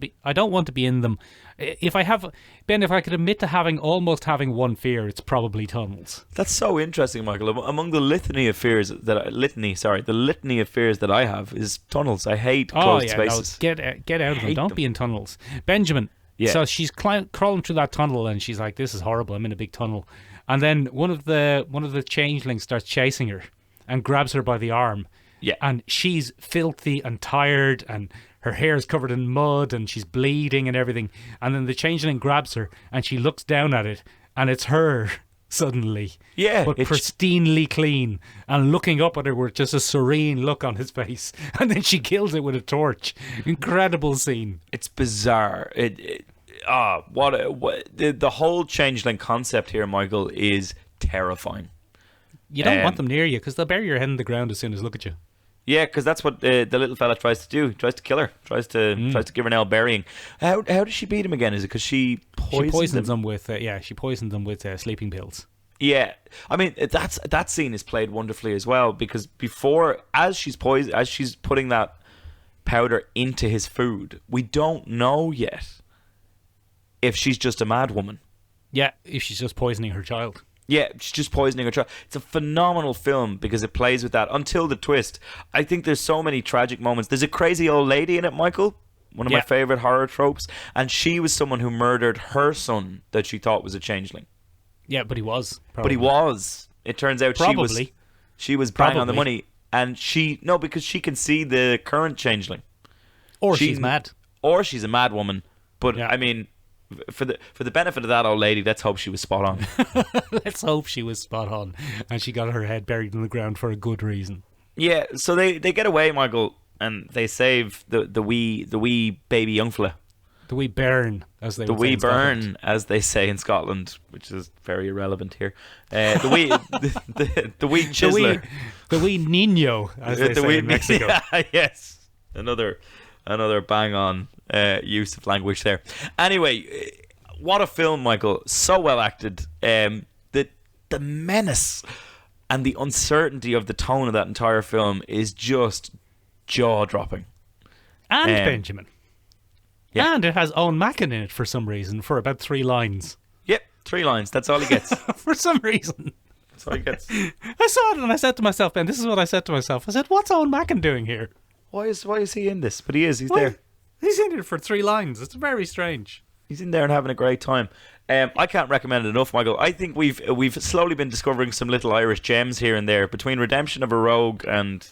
to be in them. If I could admit to almost having one fear, it's probably tunnels. That's so interesting, Michael. Among the litany of fears that I have is tunnels. I hate closed spaces. No, get out of them. Don't be in tunnels. Benjamin. Yeah. So she's crawling through that tunnel, and she's like, "This is horrible. I'm in a big tunnel." And then one of the changelings starts chasing her and grabs her by the arm. Yeah. And she's filthy and tired, and her hair is covered in mud, and she's bleeding and everything. And then the changeling grabs her, and she looks down at it, and it's her suddenly. Yeah. But pristinely clean, and looking up at her with just a serene look on his face. And then she kills it with a torch. Incredible scene. It's bizarre. The whole changeling concept here, Michael, is terrifying. You don't want them near you because they'll bury your head in the ground as soon as they look at you. Yeah, because that's what the little fella tries to do. He tries to kill her. Tries to give her an burying. How does she beat him again? Is it because she poisons them with she poisoned them with sleeping pills. Yeah, I mean that scene is played wonderfully as well, because before, as she's putting that powder into his food, we don't know yet if she's just a mad woman. Yeah, if she's just poisoning her child. Yeah, she's just poisoning her child. It's a phenomenal film because it plays with that until the twist. I think there's so many tragic moments. There's a crazy old lady in it, Michael. One of my favourite horror tropes. And she was someone who murdered her son that she thought was a changeling. Yeah, but he was. Probably. But he was. It turns out she was bang on the money. And because she can see the current changeling. Or she's mad. Or she's a mad woman. But, I mean, for the benefit of that old lady, let's hope she was spot on. Let's hope she was spot on. And she got her head buried in the ground for a good reason. Yeah, so they get away, Michael, and they save the wee baby young fella. The wee bairn, as they say in Scotland, which is very irrelevant here. The wee chiseler. The wee niño, as they say in Mexico. Yes. Another bang on use of language there. Anyway, what a film, Michael. So well acted. The menace and the uncertainty of the tone of that entire film is just jaw-dropping. And Benjamin. Yeah. And it has Owen Mackin in it for some reason, for about 3 lines. Yep, 3 lines. That's all he gets. For some reason. That's all he gets. I saw it and I said to myself, Ben, this is what I said to myself. I said, what's Owen Mackin doing here? Why is he in this? But he is. He's there. He's in it for 3 lines. It's very strange. He's in there and having a great time. I can't recommend it enough, Michael. I think we've slowly been discovering some little Irish gems here and there between Redemption of a Rogue and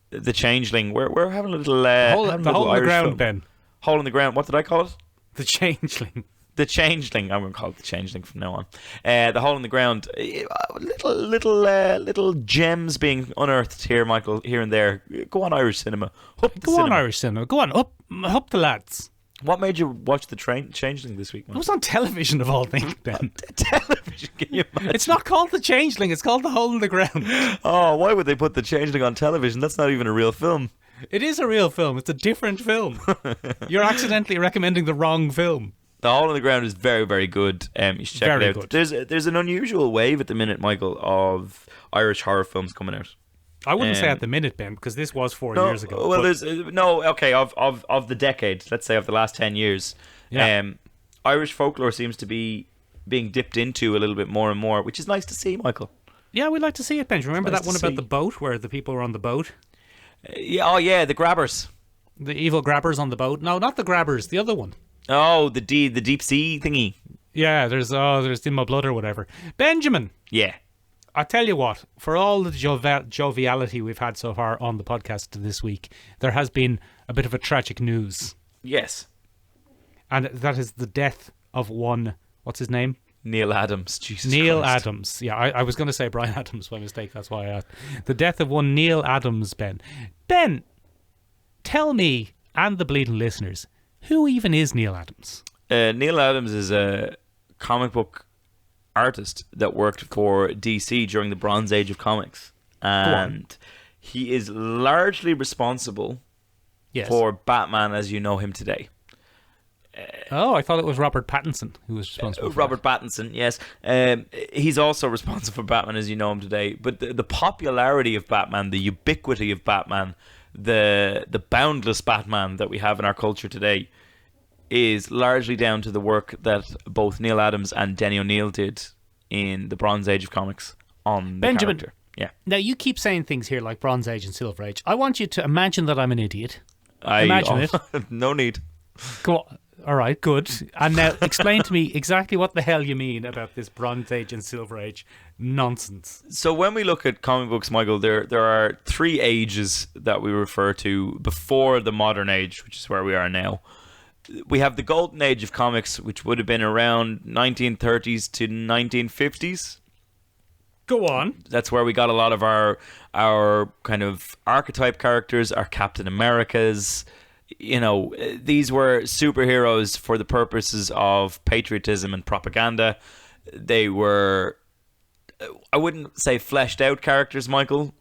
The Changeling. We're having a little hole in the ground, film. Ben. Hole in the ground. What did I call it? The Changeling. The Changeling. I'm going to call it The Changeling from now on. The Hole in the Ground. Little gems being unearthed here, Michael, here and there. Go on, Irish cinema. Go on, Irish cinema. Go on, up the lads. What made you watch The Changeling this week, Michael? It was on television, of all things, Ben. Television, can you imagine? It's not called The Changeling, it's called The Hole in the Ground. Oh, why would they put The Changeling on television? That's not even a real film. It is a real film. It's a different film. You're accidentally recommending the wrong film. The Hole in the Ground is very, very good. You should check it out. Good. There's an unusual wave at the minute, Michael, of Irish horror films coming out. I wouldn't say at the minute, Ben, because this was 4 years ago. Well, there's of the decade, let's say of the last 10 years. Yeah. Irish folklore seems to be being dipped into a little bit more and more, which is nice to see, Michael. Yeah, we'd like to see it, Ben. Remember nice that one about the boat, where the people were on the boat? The grabbers. The evil grabbers on the boat? No, not the grabbers, the other one. Oh, the deep sea thingy. Yeah, there's In My Blood or whatever. Benjamin. Yeah. I tell you what, for all the joviality we've had so far on the podcast this week, there has been a bit of a tragic news. Yes. And that is the death of one, what's his name? Neal Adams. Jesus Neal Christ. Adams. Yeah, I was going to say Brian Adams by mistake, that's why I asked. The death of one Neal Adams, Ben. Ben, tell me, and the bleeding listeners, who even is Neal Adams? Neal Adams is a comic book artist that worked for DC during the Bronze Age of comics, and he is largely responsible for Batman as you know him today. I thought it was Robert Pattinson who was responsible for Robert Pattinson, yes. He's also responsible for Batman as you know him today, but the popularity of Batman, the ubiquity of Batman, the boundless Batman that we have in our culture today is largely down to the work that both Neal Adams and Denny O'Neil did in the Bronze Age of comics on the Benjamin, character. Yeah. Now, you keep saying things here like Bronze Age and Silver Age. I want you to imagine that I'm an idiot. Imagine it. No need. Go on. All right, good. And now explain to me exactly what the hell you mean about this Bronze Age and Silver Age nonsense. So when we look at comic books, Michael, there are three ages that we refer to before the modern age, which is where we are now. We have the golden age of comics, which would have been around 1930s to 1950s. Go on. That's where we got a lot of our kind of archetype characters, our Captain Americas. You know, these were superheroes for the purposes of patriotism and propaganda. They were, I wouldn't say fleshed out characters, Michael.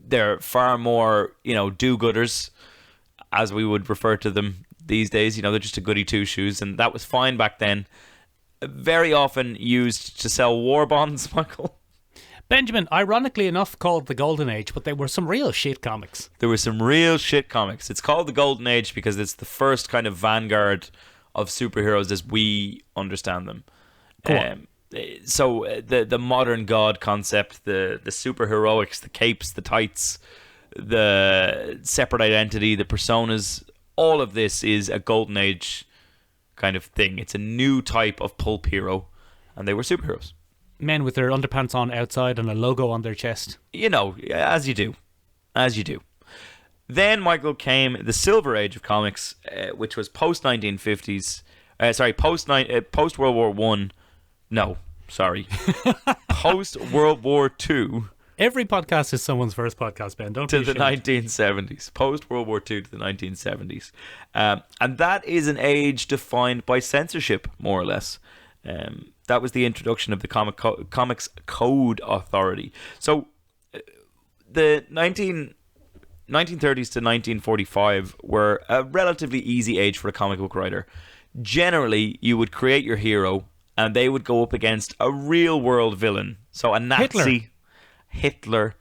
They're far more, do-gooders, as we would refer to them these days. They're just a goody two-shoes, and that was fine back then. Very often used to sell war bonds, Michael. Benjamin, ironically enough, called the Golden Age, but they were some real shit comics. There were some real shit comics. It's called the Golden Age because it's the first kind of vanguard of superheroes as we understand them. So the modern god concept, the superheroics, the capes, the tights, the separate identity, the personas, all of this is a Golden Age kind of thing. It's a new type of pulp hero, and they were superheroes. Men with their underpants on outside and a logo on their chest. As you do. Then, Michael, came the Silver Age of comics, which was post-1950s. Post-World War One. No, sorry. Post-World War Two. Every podcast is someone's first podcast, Ben. Don't to the 1970s. Post-World War II to the 1970s. And that is an age defined by censorship, more or less. That was the introduction of the Comics Code Authority. So the 1930s to 1945 were a relatively easy age for a comic book writer. Generally, you would create your hero and they would go up against a real world villain. So a Nazi, Hitler,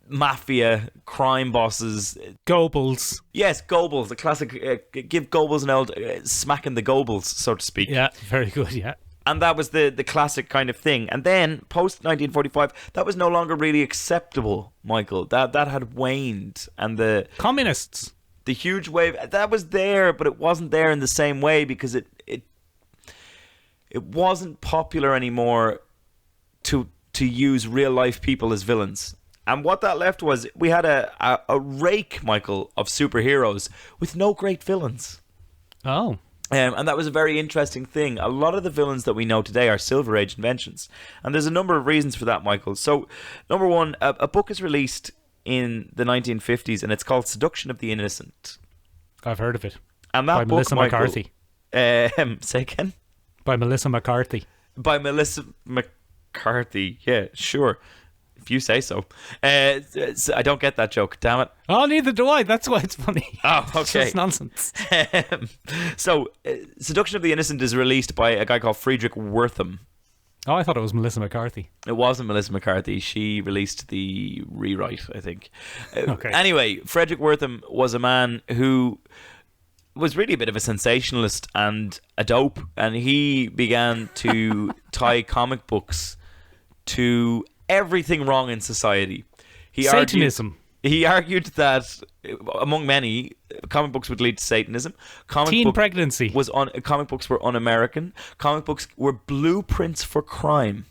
mafia, crime bosses. Goebbels. Yes, Goebbels, the classic, give Goebbels an old smack in the Goebbels, so to speak. Yeah, very good, yeah. And that was the classic kind of thing. And then, post-1945, that was no longer really acceptable, Michael. That had waned. And the communists. The huge wave, that was there, but it wasn't there in the same way because it wasn't popular anymore to use real-life people as villains. And what that left was we had a rake, Michael, of superheroes with no great villains. Oh. And that was a very interesting thing. A lot of the villains that we know today are Silver Age inventions. And there's a number of reasons for that, Michael. So, number one, a book is released in the 1950s, and it's called Seduction of the Innocent. I've heard of it. And that by book, Melissa Michael, McCarthy. Say again? By Melissa McCarthy. By Melissa McCarthy. Yeah, sure. If you say so. I don't get that joke, damn it. Oh, neither do I. That's why it's funny. Oh, okay. It's just nonsense. So, Seduction of the Innocent is released by a guy called Friedrich Wertham. Oh, I thought it was Melissa McCarthy. It wasn't Melissa McCarthy. She released the rewrite, I think. Okay. Anyway, Friedrich Wertham was a man who was really a bit of a sensationalist and a dope, and he began to tie comic books to everything wrong in society. Satanism. He argued that, among many, comic books would lead to Satanism. Teen pregnancy. Comic books were un-American. Comic books were blueprints for crime.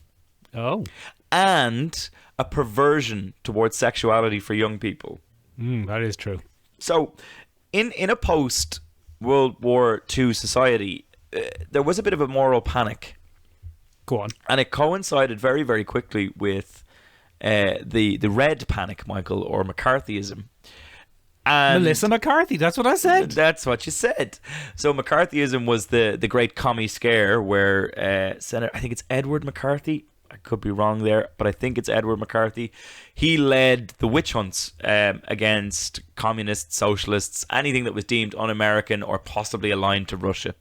Oh. And a perversion towards sexuality for young people. That is true. So, in a post-World War II society, there was a bit of a moral panic. Go on. And it coincided very, very quickly with the Red Panic, Michael, or McCarthyism. And Melissa McCarthy, that's what I said. That's what you said. So McCarthyism was the great commie scare where Senator, I think it's Edward McCarthy, I could be wrong there, but I think it's Edward McCarthy. He led the witch hunts against communists, socialists, anything that was deemed un-American or possibly aligned to Russia.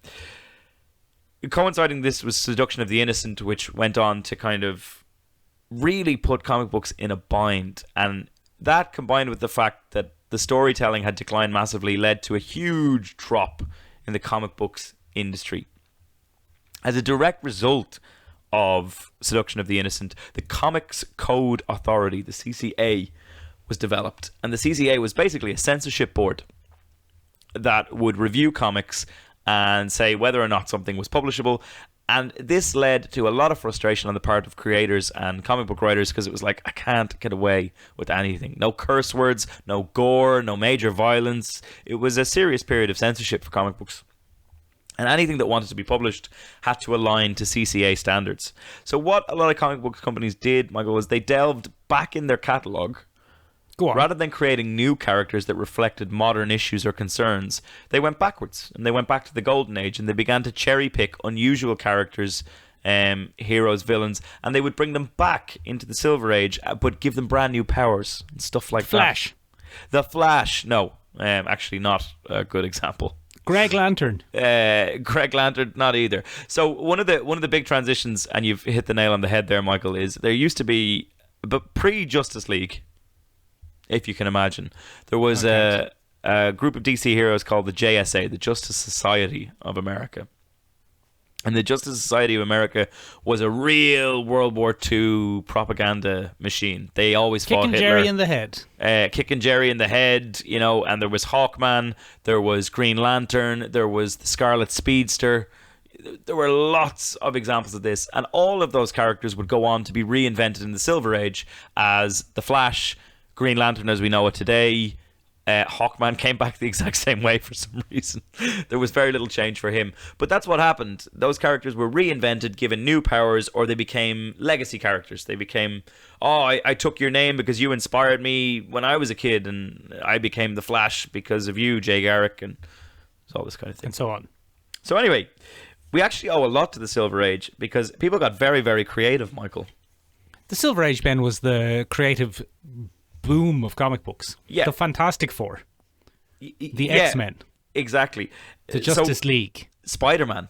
Coinciding this was Seduction of the Innocent, which went on to kind of really put comic books in a bind. And that, combined with the fact that the storytelling had declined massively, led to a huge drop in the comic books industry. As a direct result of Seduction of the Innocent, the Comics Code Authority, the CCA, was developed. And the CCA was basically a censorship board that would review comics and say whether or not something was publishable. And this led to a lot of frustration on the part of creators and comic book writers, because it was like, I can't get away with anything. No curse words, no gore, no major violence. It was a serious period of censorship for comic books. And anything that wanted to be published had to align to CCA standards. So what a lot of comic book companies did, Michael, was they delved back in their catalogue. Rather than creating new characters that reflected modern issues or concerns, they went backwards, and they went back to the golden age, and they began to cherry pick unusual characters, heroes, villains, and they would bring them back into the Silver Age, but give them brand new powers and stuff like Flash. The Flash, no, actually not a good example. Greg Lantern. Greg Lantern, not either. So one of the big transitions, and you've hit the nail on the head there, Michael, is there used to be, but pre-Justice League, if you can imagine, there was a group of DC heroes called the JSA, the Justice Society of America. And the Justice Society of America was a real World War II propaganda machine. They always fought Hitler. Kicking Jerry in the head. Kicking Jerry in the head, you know, and there was Hawkman, there was Green Lantern, there was the Scarlet Speedster. There were lots of examples of this, and all of those characters would go on to be reinvented in the Silver Age as the Flash, Green Lantern as we know it today. Hawkman came back the exact same way for some reason. There was very little change for him. But that's what happened. Those characters were reinvented, given new powers, or they became legacy characters. They became, I took your name because you inspired me when I was a kid, and I became the Flash because of you, Jay Garrick, and all this kind of thing. And so on. So anyway, we actually owe a lot to the Silver Age because people got very, very creative, Michael. The Silver Age, Ben, was the creative boom of comic books. Yeah. The Fantastic Four. The X-Men. Exactly. The Justice League. Spider-Man.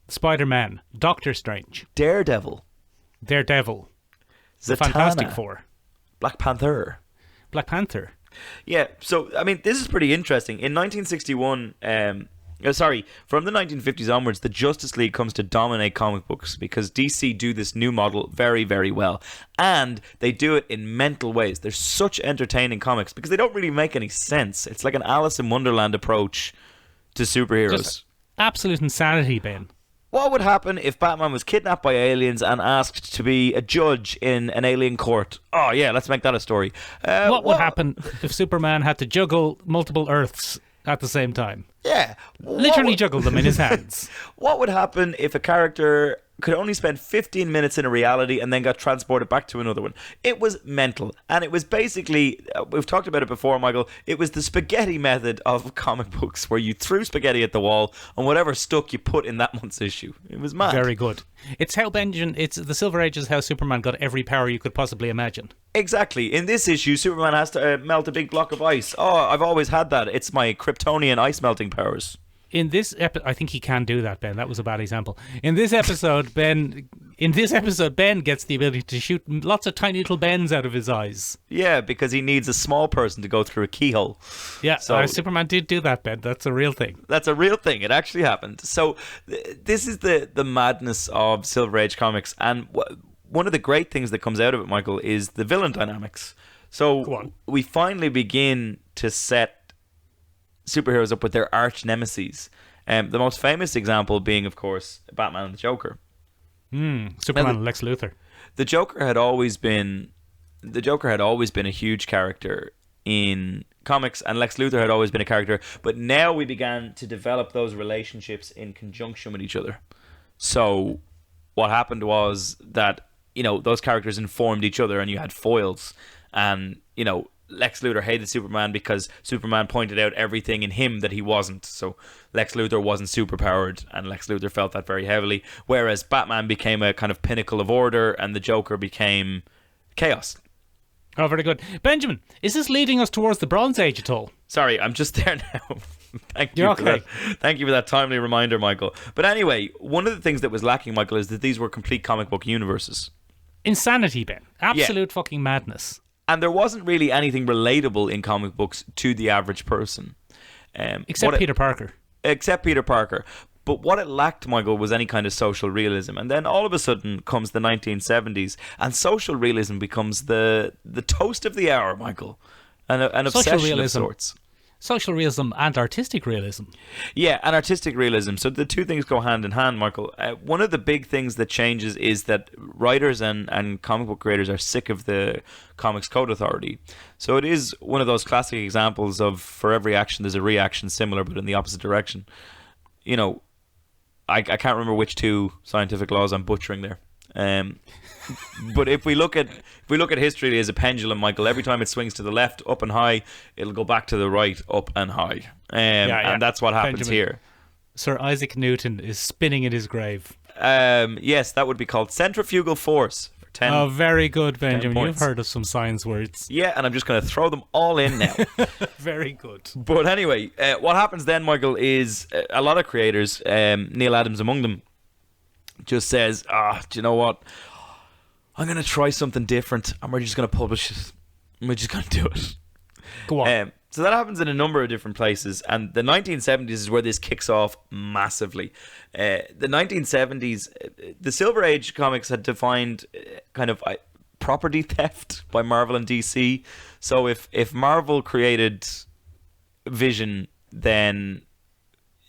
Spider-Man. Doctor Strange. Daredevil. The Zatanna. Fantastic Four. Black Panther. Yeah, so, I mean, this is pretty interesting. In 1961... from the 1950s onwards, the Justice League comes to dominate comic books because DC do this new model very, very well. And they do it in mental ways. They're such entertaining comics because they don't really make any sense. It's like an Alice in Wonderland approach to superheroes. Just absolute insanity, Ben. What would happen if Batman was kidnapped by aliens and asked to be a judge in an alien court? Oh, yeah, let's make that a story. What would happen if Superman had to juggle multiple Earths at the same time? Yeah. Literally juggled them in his hands. What would happen if a character could only spend 15 minutes in a reality and then got transported back to another one? It was mental. And it was basically, we've talked about it before, Michael, it was the spaghetti method of comic books, where you threw spaghetti at the wall and whatever stuck you put in that month's issue. It was mad. Very good. It's how it's the Silver Age is how Superman got every power you could possibly imagine. Exactly. In this issue, Superman has to melt a big block of ice. Oh, I've always had that. It's my Kryptonian ice melting powers. In this I think he can do that, Ben. That was a bad example. In this episode, Ben gets the ability to shoot lots of tiny little bends out of his eyes. Yeah, because he needs a small person to go through a keyhole. Yeah, so Superman did do that, Ben. That's a real thing. That's a real thing. It actually happened. So this is the madness of Silver Age comics, and one of the great things that comes out of it, Michael, is the villain dynamics. So we finally begin to set superheroes up with their arch nemesis. The most famous example being, of course, Batman and the Joker. Superman and Lex Luthor. The Joker had always been a huge character in comics, and Lex Luthor had always been a character, but now we began to develop those relationships in conjunction with each other. So what happened was that, those characters informed each other, and you had foils, and, Lex Luthor hated Superman because Superman pointed out everything in him that he wasn't. So Lex Luthor wasn't superpowered, and Lex Luthor felt that very heavily. Whereas Batman became a kind of pinnacle of order, and the Joker became chaos. Oh, very good. Benjamin, is this leading us towards the Bronze Age at all? Sorry, I'm just there now. Thank you. You're okay. Thank you for that timely reminder, Michael. But anyway, one of the things that was lacking, Michael, is that these were complete comic book universes. Insanity, Ben. Absolute fucking madness. And there wasn't really anything relatable in comic books to the average person. Except Peter Parker. Except Peter Parker. But what it lacked, Michael, was any kind of social realism. And then all of a sudden comes the 1970s, and social realism becomes the toast of the hour, Michael. An obsession of sorts. Social realism and artistic realism. Yeah, and artistic realism. So the two things go hand in hand, Michael. One of the big things that changes is that writers and comic book creators are sick of the Comics Code Authority. So it is one of those classic examples of, for every action there's a reaction similar but in the opposite direction. I can't remember which two scientific laws I'm butchering there. But if we look at history as a pendulum, Michael, every time it swings to the left, up and high, it'll go back to the right, up and high. And that's what happens here. Sir Isaac Newton is spinning in his grave. Yes, that would be called centrifugal force. 10, oh, very good, Benjamin. You've heard of some science words. Yeah, and I'm just going to throw them all in now. Very good. But anyway, what happens then, Michael, is a lot of creators, Neal Adams among them, just says, do you know what? I'm going to try something different, and we're just going to publish it. And we're just going to do it. Go on. So that happens in a number of different places, and the 1970s is where this kicks off massively. The 1970s, the Silver Age comics had defined kind of property theft by Marvel and DC. So if Marvel created Vision, then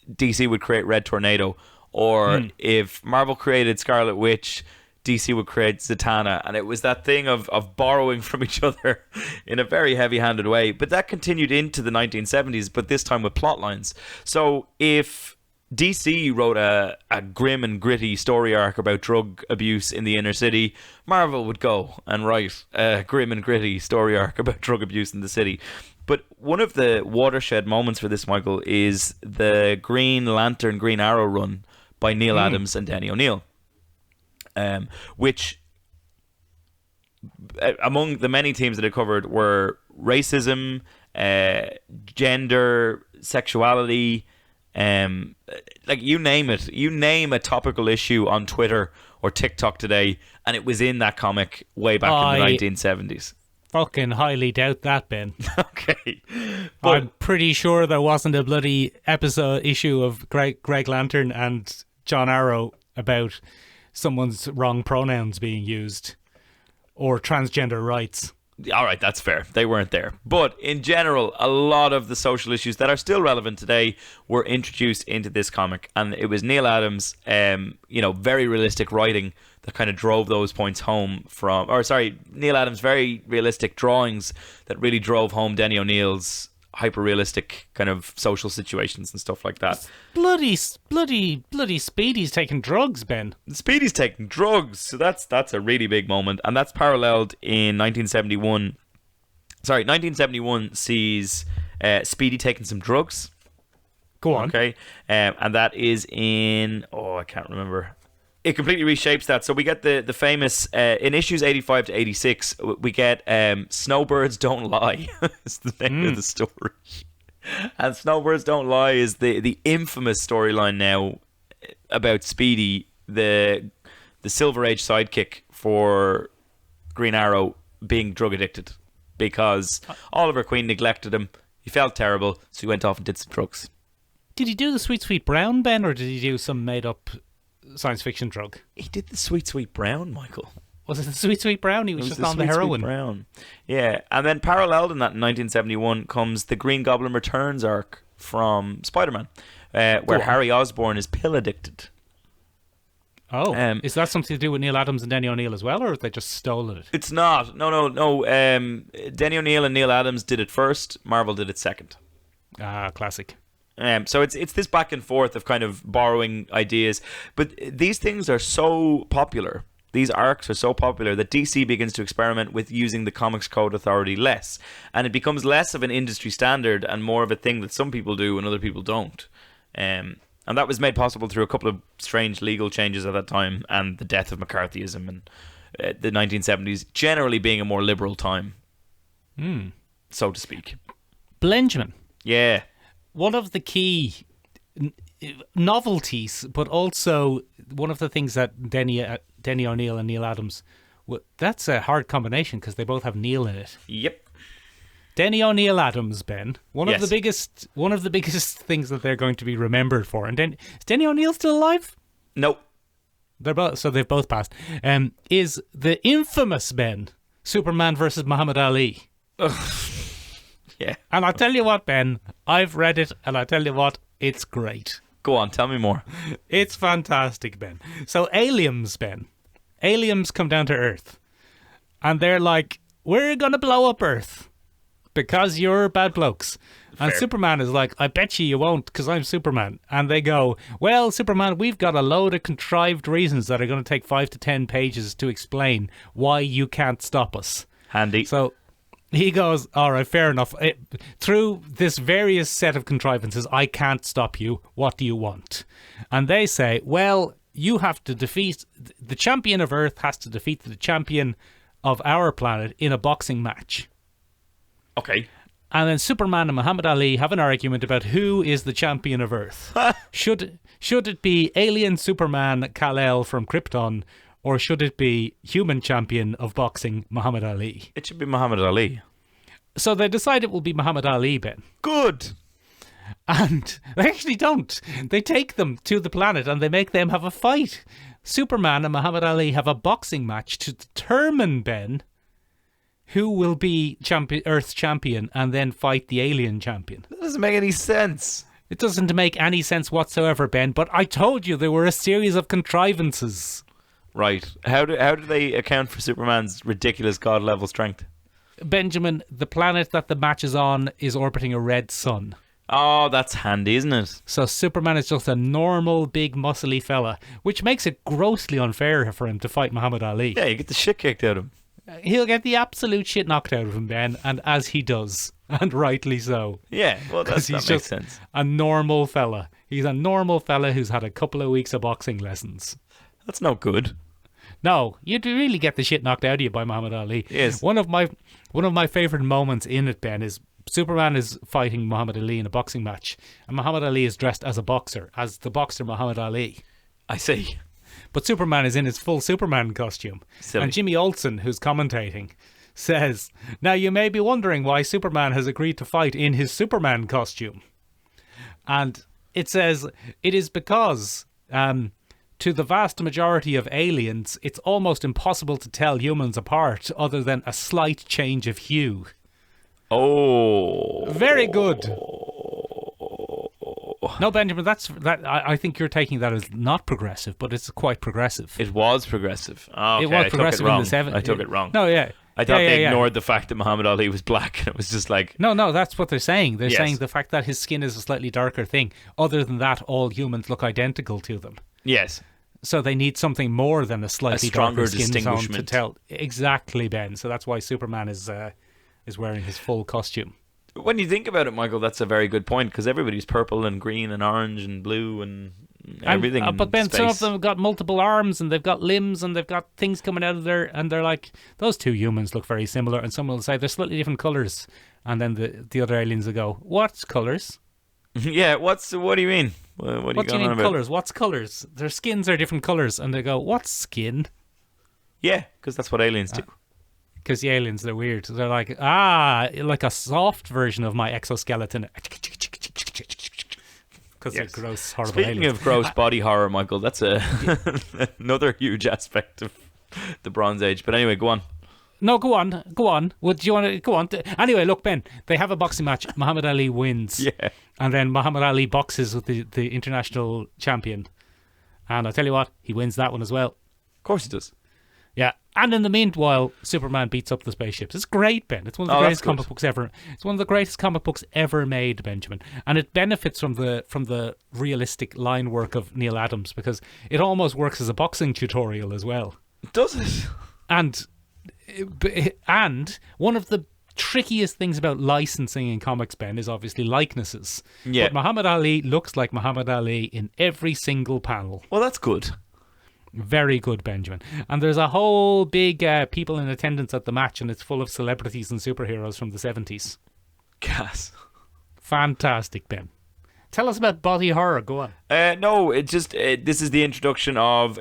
DC would create Red Tornado. Or if Marvel created Scarlet Witch, DC would create Zatanna. And it was that thing of borrowing from each other in a very heavy-handed way. But that continued into the 1970s, but this time with plot lines. So if DC wrote a grim and gritty story arc about drug abuse in the inner city, Marvel would go and write a grim and gritty story arc about drug abuse in the city. But one of the watershed moments for this, Michael, is the Green Lantern, Green Arrow run by Neal Adams and Denny O'Neil, which among the many themes that it covered were racism, gender, sexuality, like you name it. You name a topical issue on Twitter or TikTok today, and it was in that comic way back in the 1970s. Fucking highly doubt that, Ben. Okay. But I'm pretty sure there wasn't a bloody issue of Greg Lantern and John Arrow about someone's wrong pronouns being used or transgender rights. All right, that's fair. They weren't there. But in general, a lot of the social issues that are still relevant today were introduced into this comic. And it was Neal Adams, very realistic writing that kind of drove those points home Neal Adams' very realistic drawings that really drove home Denny O'Neil's hyper-realistic kind of social situations and stuff like that. Bloody Speedy's taking drugs, Ben. Speedy's taking drugs, so that's a really big moment, and that's paralleled in 1971. Sorry, 1971 sees Speedy taking some drugs. Go on. Okay, and that is in I can't remember. It completely reshapes that. So we get the famous in issues 85 to 86. We get Snowbirds Don't Lie. It's the name of the story. And Snowbirds Don't Lie is the infamous storyline now about Speedy, the Silver Age sidekick for Green Arrow, being drug addicted because Oliver Queen neglected him. He felt terrible, so he went off and did some drugs. Did he do the Sweet Sweet Brown, Ben, or did he do some made up science fiction drug? He did the Sweet Sweet Brown, Michael. Was it the Sweet Sweet Brown? He was just on the heroin. Sweet Brown. Yeah, and then paralleled in that in 1971 comes the Green Goblin Returns arc from Spider-Man, where Harry Osborn is pill addicted. Oh, is that something to do with Neal Adams and Denny O'Neil as well, or have they just stolen it? It's not. No. Denny O'Neil and Neal Adams did it first. Marvel did it second. Ah, classic. So it's this back and forth of kind of borrowing ideas, but these things are so popular. These arcs are so popular that DC begins to experiment with using the Comics Code Authority less, and it becomes less of an industry standard and more of a thing that some people do and other people don't. And that was made possible through a couple of strange legal changes at that time and the death of McCarthyism and the 1970s generally being a more liberal time, so to speak. Benjamin. Yeah. One of the key novelties, but also one of the things that Denny O'Neil and Neal Adams, that's a hard combination because they both have Neil in it. Yep. Denny O'Neil Adams, Ben. One of the biggest things that they're going to be remembered for. And is Denny O'Neil still alive? Nope. They've both passed. Is the infamous, Ben, Superman versus Muhammad Ali. Yeah. And I tell you what, Ben, I've read it, and I tell you what, it's great. Go on, tell me more. It's fantastic, Ben. So aliens, Ben. Aliens come down to Earth. And they're like, we're going to blow up Earth because you're bad blokes. And Fair. Superman is like, I bet you won't because I'm Superman. And they go, well, Superman, we've got a load of contrived reasons that are going to take 5 to 10 pages to explain why you can't stop us. Handy. So he goes, all right, fair enough. Through this various set of contrivances, I can't stop you. What do you want? And they say, well, you have to defeat... The champion of Earth has to defeat the champion of our planet in a boxing match. Okay. And then Superman and Muhammad Ali have an argument about who is the champion of Earth. Should it be alien Superman Kal-El from Krypton, or should it be human champion of boxing, Muhammad Ali? It should be Muhammad Ali. So they decide it will be Muhammad Ali, Ben. Good. And they actually don't. They take them to the planet and they make them have a fight. Superman and Muhammad Ali have a boxing match to determine, Ben, who will be Earth's champion and then fight the alien champion. That doesn't make any sense. It doesn't make any sense whatsoever, Ben, but I told you there were a series of contrivances. Right. How do they account for Superman's ridiculous god-level strength? Benjamin, the planet that the match is on is orbiting a red sun. Oh, that's handy, isn't it? So Superman is just a normal, big, muscly fella, which makes it grossly unfair for him to fight Muhammad Ali. Yeah, you get the shit kicked out of him. He'll get the absolute shit knocked out of him, Ben, and as he does, and rightly so. Yeah, well, that makes just sense. A normal fella. He's a normal fella who's had a couple of weeks of boxing lessons. That's no good. No, you'd really get the shit knocked out of you by Muhammad Ali. Yes. One of my favourite moments in it, Ben, is Superman is fighting Muhammad Ali in a boxing match, and Muhammad Ali is dressed as a boxer, as the boxer Muhammad Ali. I see. But Superman is in his full Superman costume. Silly. And Jimmy Olsen, who's commentating, says, now you may be wondering why Superman has agreed to fight in his Superman costume. And it says, it is because... to the vast majority of aliens, it's almost impossible to tell humans apart other than a slight change of hue. Oh. Very good. No, Benjamin, I think you're taking that as not progressive, but it's quite progressive. It was progressive. Oh, okay. It was progressive in the 70s. I took it wrong. No, yeah. I thought they ignored the fact that Muhammad Ali was black. It was just like... No, that's what they're saying. They're saying the fact that his skin is a slightly darker thing. Other than that, all humans look identical to them. Yes. So they need something more than a slightly darker skin tone to tell. Exactly, Ben. So that's why Superman is wearing his full costume. When you think about it, Michael, that's a very good point, because everybody's purple and green and orange and blue and everything. But Ben, some of them have got multiple arms and they've got limbs and they've got things coming out of there, and they're like, those two humans look very similar, and someone will say they're slightly different colours, and then the other aliens will go, what's colours? Yeah, what do you mean? What do you mean colours? What's colours? Their skins are different colours, and they go, what's skin? Yeah, because that's what aliens do. Because the aliens, they're weird. They're like, like a soft version of my exoskeleton. Because they're gross, horrible Speaking aliens. of gross body horror, Michael, that's another huge aspect of the Bronze Age. But anyway, go on. No, go on. Do you want to go on? Anyway, look, Ben, they have a boxing match. Muhammad Ali wins. Yeah. And then Muhammad Ali boxes with the international champion. And I'll tell you what, he wins that one as well. Of course he does. Yeah. And in the meanwhile, Superman beats up the spaceships. It's great, Ben. It's one of the greatest comic books ever. It's one of the greatest comic books ever made, Benjamin. And it benefits from the realistic line work of Neal Adams, because it almost works as a boxing tutorial as well. Does it? And one of the trickiest things about licensing in comics, Ben, is obviously likenesses. Yeah. But Muhammad Ali looks like Muhammad Ali in every single panel. Well, that's good. Very good, Benjamin. And there's a whole big people in attendance at the match, and it's full of celebrities and superheroes from the 70s. Gas. Fantastic, Ben. Tell us about body horror. Go on. No, it just this is the introduction of.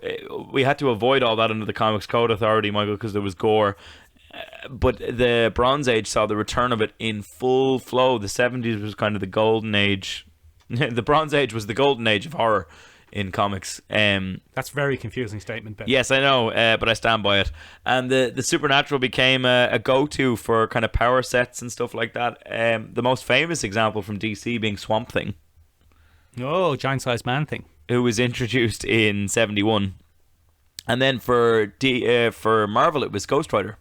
We had to avoid all that under the Comics Code Authority, Michael, because there was gore. But the Bronze Age saw the return of it in full flow. The 70s was kind of the golden age. The Bronze Age was the golden age of horror in comics. That's a very confusing statement, Ben. Yes, I know, but I stand by it. And the supernatural became a go-to for kind of power sets and stuff like that. The most famous example from DC being Swamp Thing. Oh, giant-sized man thing. Who was introduced in 71. And then for Marvel, it was Ghost Rider.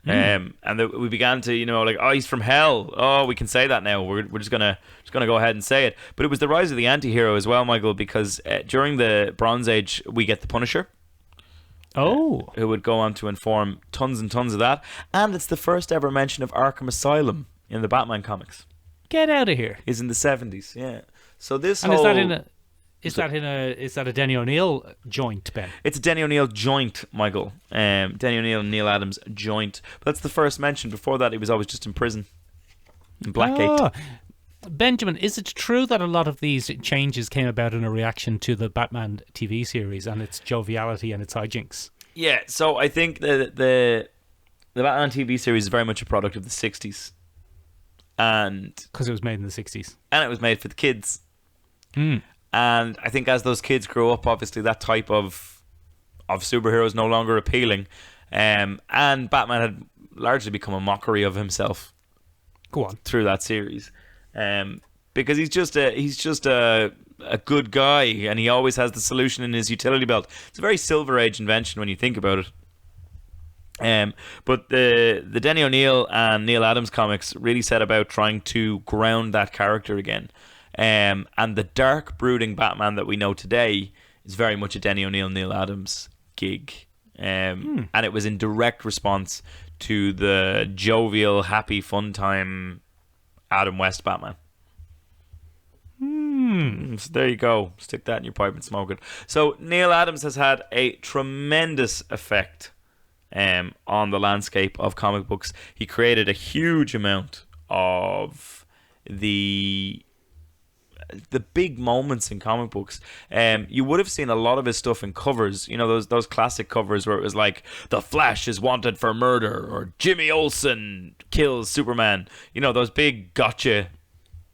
And we began to, he's from hell. Oh, we can say that now. We're just gonna go ahead and say it. But it was the rise of the anti-hero as well, Michael, because during the Bronze Age, we get the Punisher. Oh. Who would go on to inform tons and tons of that. And it's the first ever mention of Arkham Asylum in the Batman comics. Get out of here. Is in the 70s, yeah. So this and whole... Is that a Denny O'Neil joint, Ben? It's a Denny O'Neil joint, Michael. Denny O'Neil and Neal Adams joint. But that's the first mention. Before that, he was always just in prison. In Blackgate. Benjamin, is it true that a lot of these changes came about in a reaction to the Batman TV series and its joviality and its hijinks? Yeah, so I think the Batman TV series is very much a product of the 60s. And... Because it was made in the 60s. And it was made for the kids. And I think as those kids grow up, obviously that type of superhero is no longer appealing. And Batman had largely become a mockery of himself. Go on. Through that series. Because he's just a good guy, and he always has the solution in his utility belt. It's a very Silver Age invention when you think about it. But the Denny O'Neil and Neal Adams comics really set about trying to ground that character again. And the dark, brooding Batman that we know today is very much a Denny O'Neil, Neal Adams gig. And it was in direct response to the jovial, happy, fun time Adam West Batman. So there you go. Stick that in your pipe and smoke it. So Neal Adams has had a tremendous effect on the landscape of comic books. He created a huge amount of the big moments in comic books. You would have seen a lot of his stuff in covers, those classic covers where it was like The Flash is wanted for murder, or Jimmy Olsen kills Superman. Those big gotcha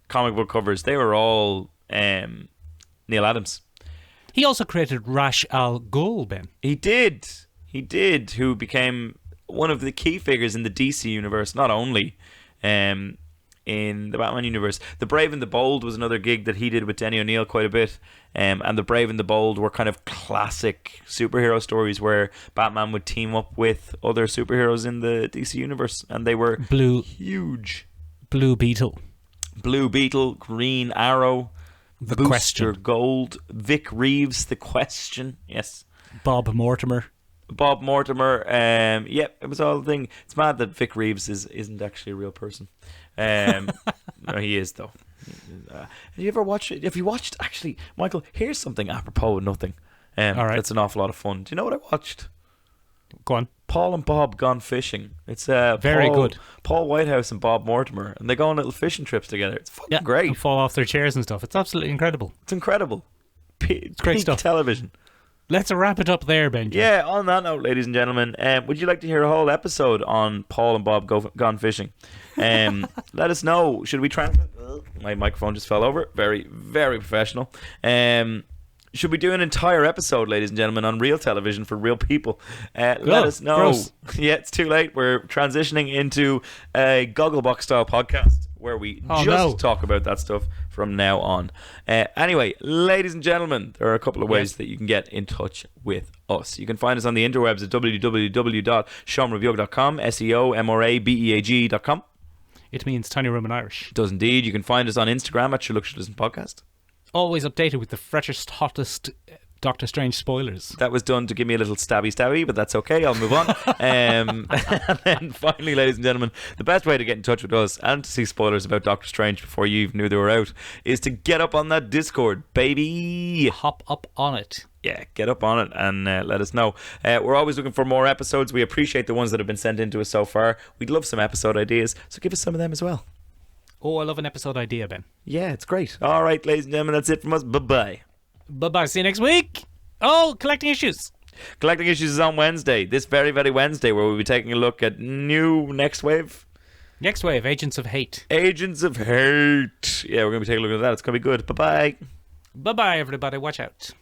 comic book covers. They were all Neal Adams. He also created Ra's al Ghul, Ben. He did, who became one of the key figures in the DC universe, not only in in the Batman universe. The Brave and the Bold was another gig that he did with Denny O'Neil quite a bit. And the Brave and the Bold were kind of classic superhero stories where Batman would team up with other superheroes in the DC universe, and they were huge. Blue Beetle, Green Arrow, The Booster Question, Gold, Vic Reeves, The Question, yes. Bob Mortimer. Yep, it was all the thing. It's mad that Vic Reeves isn't actually a real person. No, he is though. Have you ever watched it? Have you watched, actually, Michael, here's something apropos of nothing. All right. That's an awful lot of fun. Do you know what I watched? Go on. Paul and Bob Gone Fishing. It's very good. Paul Whitehouse and Bob Mortimer, and they go on little fishing trips together. It's fucking great. And fall off their chairs and stuff. It's absolutely incredible. It's incredible. It's great peak stuff. Television. Let's wrap it up there, Benji. Yeah, on that note, ladies and gentlemen, would you like to hear a whole episode on Paul and Bob Gone Fishing? Let us know. Should we try? My microphone just fell over. Very, very professional. Should we do an entire episode, ladies and gentlemen, on real television for real people? Let us know. Gross. Yeah, it's too late. We're transitioning into a Gogglebox style podcast where we talk about that stuff from now on. Anyway, ladies and gentlemen, there are a couple of ways that you can get in touch with us. You can find us on the interwebs at www.seomrabeag.com, SEOMRABEAG.com. It means tiny room in Irish. It does indeed. You can find us on Instagram at Sure Listen Podcast. Always updated with the freshest, hottest Doctor Strange spoilers. That was done to give me a little stabby, but that's okay. I'll move on. And then finally, ladies and gentlemen, the best way to get in touch with us and to see spoilers about Doctor Strange before you even knew they were out is to get up on that Discord, baby. Hop up on it. Yeah, get up on it and let us know. We're always looking for more episodes. We appreciate the ones that have been sent in to us so far. We'd love some episode ideas, so give us some of them as well. Oh, I love an episode idea, Ben. Yeah, it's great. All right, ladies and gentlemen, that's it from us. Bye-bye. Bye-bye. See you next week. Oh, Collecting Issues. Collecting Issues is on Wednesday. This very, very Wednesday, where we'll be taking a look at new Next Wave. Next Wave, Agents of Hate. Agents of Hate. Yeah, we're going to be taking a look at that. It's going to be good. Bye-bye. Bye-bye, everybody. Watch out.